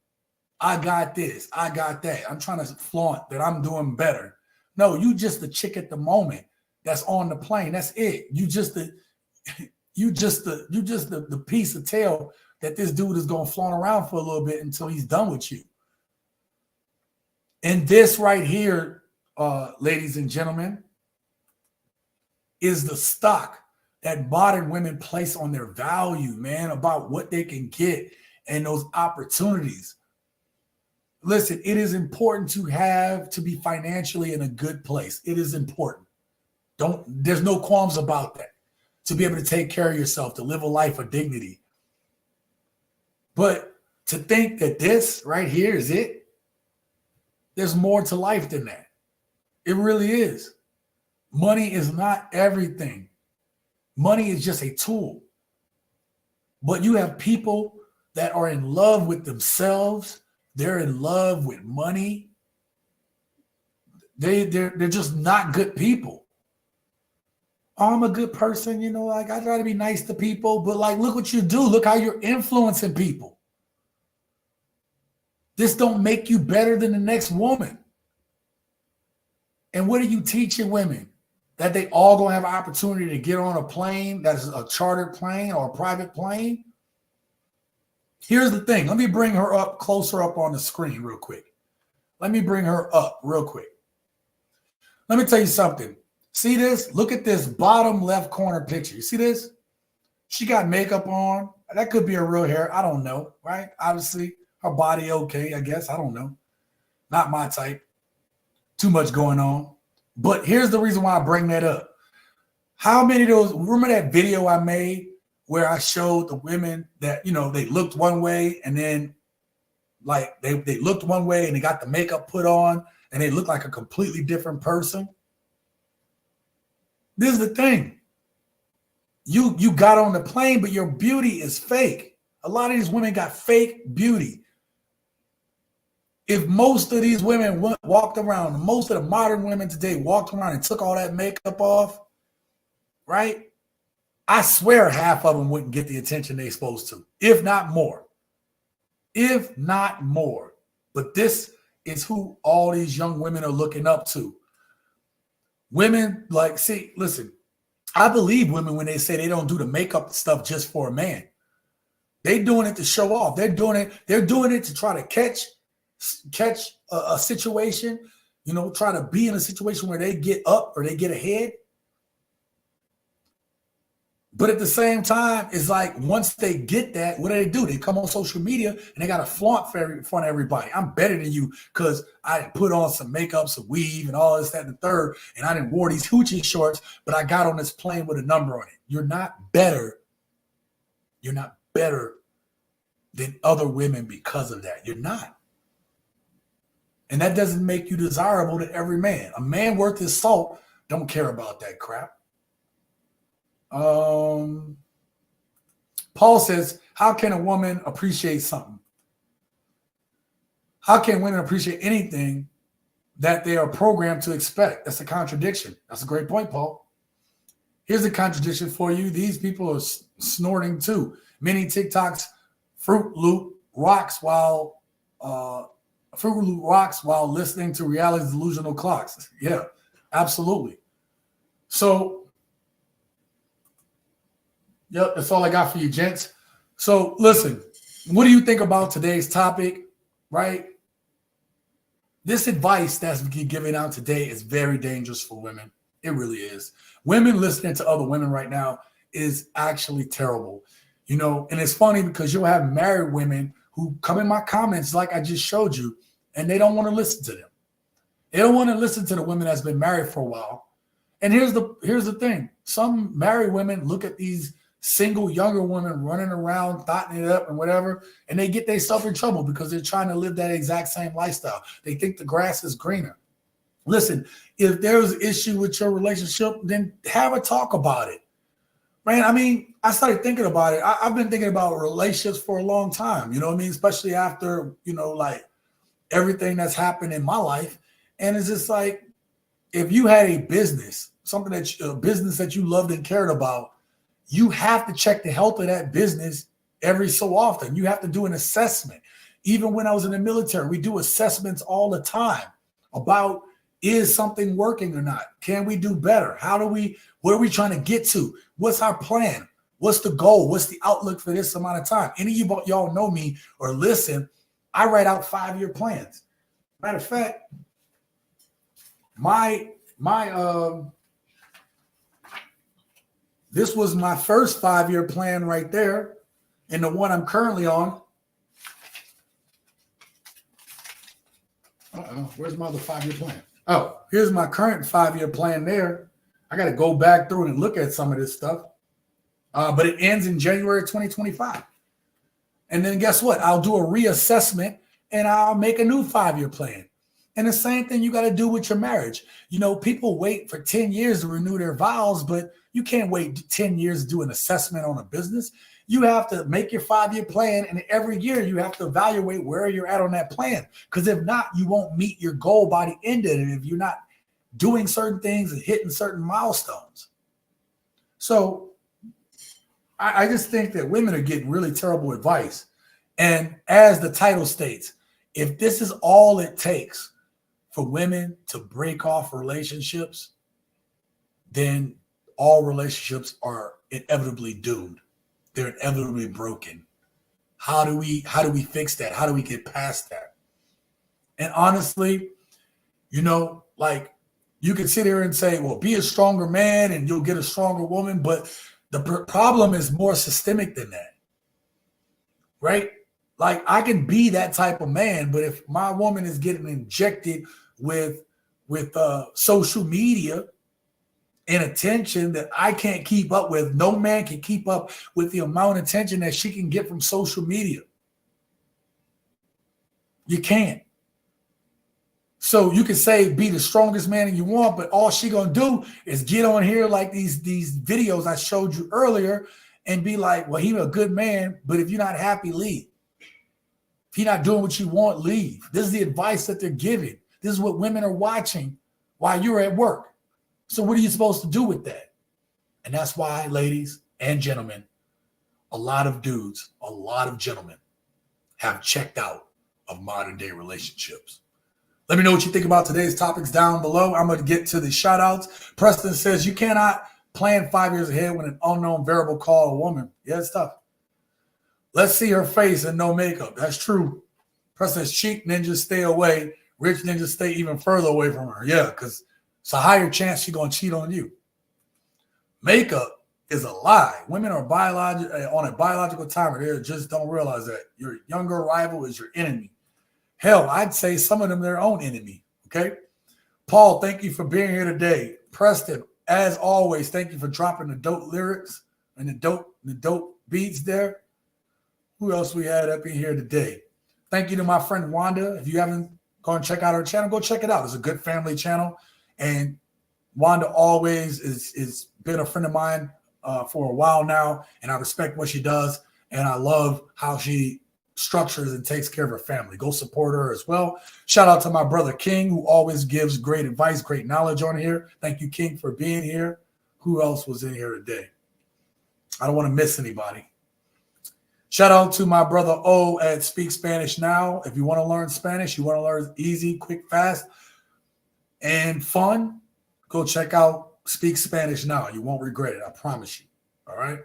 I got this. I got that. I'm trying to flaunt that I'm doing better. No, you just the chick at the moment that's on the plane. That's it. You just the piece of tail that this dude is going to flaunt around for a little bit until he's done with you. And this right here, ladies and gentlemen, is the stock that modern women place on their value, man, about what they can get and those opportunities. Listen, it is important to be financially in a good place. It is important. There's no qualms about that. To be able to take care of yourself, to live a life of dignity. But to think that this right here is it, there's more to life than that. It really is. Money is not everything. Money is just a tool. But you have people that are in love with themselves. They're in love with money. They're just not good people. Oh, I'm a good person, you know, like I try to be nice to people, but like look what you do. Look how you're influencing people. This don't make you better than the next woman. And what are you teaching women? That they all gonna have an opportunity to get on a plane that's a chartered plane or a private plane? Here's the thing. Let me bring her up closer up on the screen real quick. Let me bring her up real quick. Let me tell you something. See this? Look at this bottom left corner picture. You see this? She got makeup on. That could be her real hair. I don't know, right? Obviously, her body okay, I guess. I don't know. Not my type. Too much going on. But here's the reason why I bring that up. How many of those, remember that video I made where I showed the women that, you know, they looked one way and then like they looked one way and they got the makeup put on and they looked like a completely different person? This is the thing. You got on the plane, but your beauty is fake. A lot of these women got fake beauty. If most of these women walked around, most of the modern women today walked around and took all that makeup off, right? I swear half of them wouldn't get the attention they're supposed to, if not more. If not more. But this is who all these young women are looking up to. Women, like, see, listen, I believe women when they say they don't do the makeup stuff just for a man. They're doing it to show off. They're doing it to try to catch a situation, you know, try to be in a situation where they get up or they get ahead. But at the same time, it's like once they get that, what do? They come on social media and they got to flaunt in front of everybody. I'm better than you because I put on some makeup, some weave, and all this, that, and the third, and I didn't wore these hoochie shorts, but I got on this plane with a number on it. You're not better. You're not better than other women because of that. You're not. And that doesn't make you desirable to every man. A man worth his salt don't care about that crap. Paul says, how can a woman appreciate something? How can women appreciate anything that they are programmed to expect? That's a contradiction. That's a great point, Paul. Here's a contradiction for you. These people are snorting too. Many TikToks Fruit Loop rocks while listening to reality delusional clocks. Yeah, absolutely. So, yep, that's all I got for you, gents. So listen, what do you think about today's topic, right? This advice that's being given out today is very dangerous for women. It really is. Women listening to other women right now is actually terrible. You know, and it's funny because you'll have married women who come in my comments like I just showed you, and they don't want to listen to them. They don't want to listen to the women that's been married for a while. And here's the thing. Some married women look at these single younger women running around, thotting it up and whatever, and they get themselves in trouble because they're trying to live that exact same lifestyle. They think the grass is greener. Listen, if there's an issue with your relationship, then have a talk about it. Man, I mean, I started thinking about it. I've been thinking about relationships for a long time, you know what I mean? Especially after, you know, like everything that's happened in my life. And it's just like, if you had a business, a business that you loved and cared about, you have to check the health of that business every so often. You have to do an assessment. Even when I was in the military, we do assessments all the time about, is something working or not? Can we do better? What are we trying to get to? What's our plan? What's the goal? What's the outlook for this amount of time? Any of y'all know me or listen, I write out 5-year plans. Matter of fact, this was my first 5-year plan right there, and the one I'm currently on. Where's my other 5-year plan? Oh, here's my current 5-year plan there. I got to go back through and look at some of this stuff. But it ends in January 2025. And then guess what? I'll do a reassessment and I'll make a new 5-year plan. And the same thing you got to do with your marriage. You know, people wait for 10 years to renew their vows, but you can't wait 10 years to do an assessment on a business. You have to make your 5-year plan, and every year you have to evaluate where you're at on that plan. Because if not, you won't meet your goal by the end of it if you're not doing certain things and hitting certain milestones. So I just think that women are getting really terrible advice. And as the title states, if this is all it takes for women to break off relationships, then all relationships are inevitably doomed. They're inevitably broken. How do we fix that? How do we get past that? And honestly, you know, like you can sit here and say, well, be a stronger man and you'll get a stronger woman. But the problem is more systemic than that, right? Like I can be that type of man, but if my woman is getting injected with social media and attention that I can't keep up with, no man can keep up with the amount of attention that she can get from social media. You can't. So you can say be the strongest man you want, but all she gonna do is get on here like these videos I showed you earlier and be like, well, he's a good man, but if you're not happy, leave. If you're not doing what you want, leave. This is the advice that they're giving. This is what women are watching while you're at work. So what are you supposed to do with that? And that's why, ladies and gentlemen, a lot of dudes, a lot of gentlemen have checked out of modern day relationships. Let me know what you think about today's topics down below. I'm going to get to the shout outs. Preston says you cannot plan 5 years ahead when an unknown variable call a woman. Yeah, it's tough. Let's see her face and no makeup. That's true. Preston says cheap ninjas stay away. Rich niggas stay even further away from her. Yeah, because it's a higher chance she's going to cheat on you. Makeup is a lie. Women are on a biological timer. They just don't realize that your younger rival is your enemy. Hell, I'd say some of them their own enemy. Okay. Paul, thank you for being here today. Preston, as always, thank you for dropping the dope lyrics and the dope beats there. Who else we had up in here today? Thank you to my friend Wanda. If you haven't gone check out her channel, go check it out. It's a good family channel. And Wanda always is been a friend of mine for a while now, and I respect what she does, and I love how she structures and takes care of her family. Go support her as well. Shout out to my brother King, who always gives great advice, great knowledge on here. Thank you, King, for being here. Who else was in here today? I don't want to miss anybody. Shout out to my brother O at Speak Spanish Now. If you want to learn Spanish, you want to learn easy, quick, fast, and fun, go check out Speak Spanish Now. You won't regret it. I promise you. All right.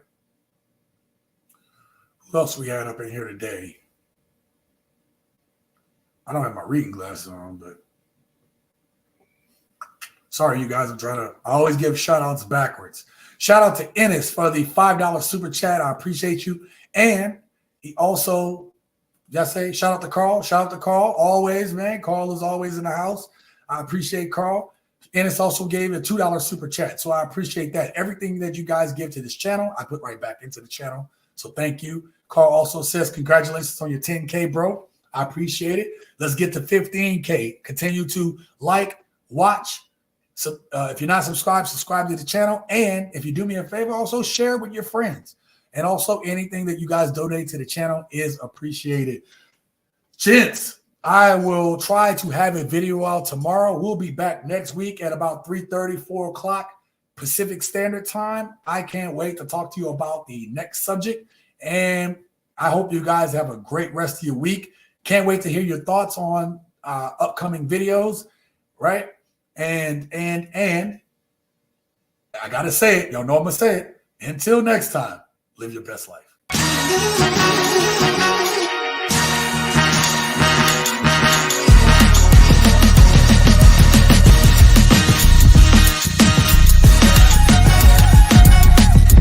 Who else we had up in here today? I don't have my reading glasses on, but sorry, you guys. I always give shout outs backwards. Shout out to Ennis for the $5 super chat. I appreciate you. And he also, just say, shout out to Carl. Shout out to Carl. Always, man. Carl is always in the house. I appreciate Carl. Ennis also gave a $2 super chat. So I appreciate that. Everything that you guys give to this channel, I put right back into the channel. So thank you. Carl also says, congratulations on your 10K, bro. I appreciate it. Let's get to 15K. Continue to like, watch. So if you're not subscribed, subscribe to the channel. And if you do me a favor, also share with your friends. And also anything that you guys donate to the channel is appreciated. Gents, I will try to have a video out tomorrow. We'll be back next week at about 3:30, 4 o'clock Pacific Standard Time. I can't wait to talk to you about the next subject. And I hope you guys have a great rest of your week. Can't wait to hear your thoughts on upcoming videos, right? And I got to say it. Y'all know I'm going to say it. Until next time, live your best life.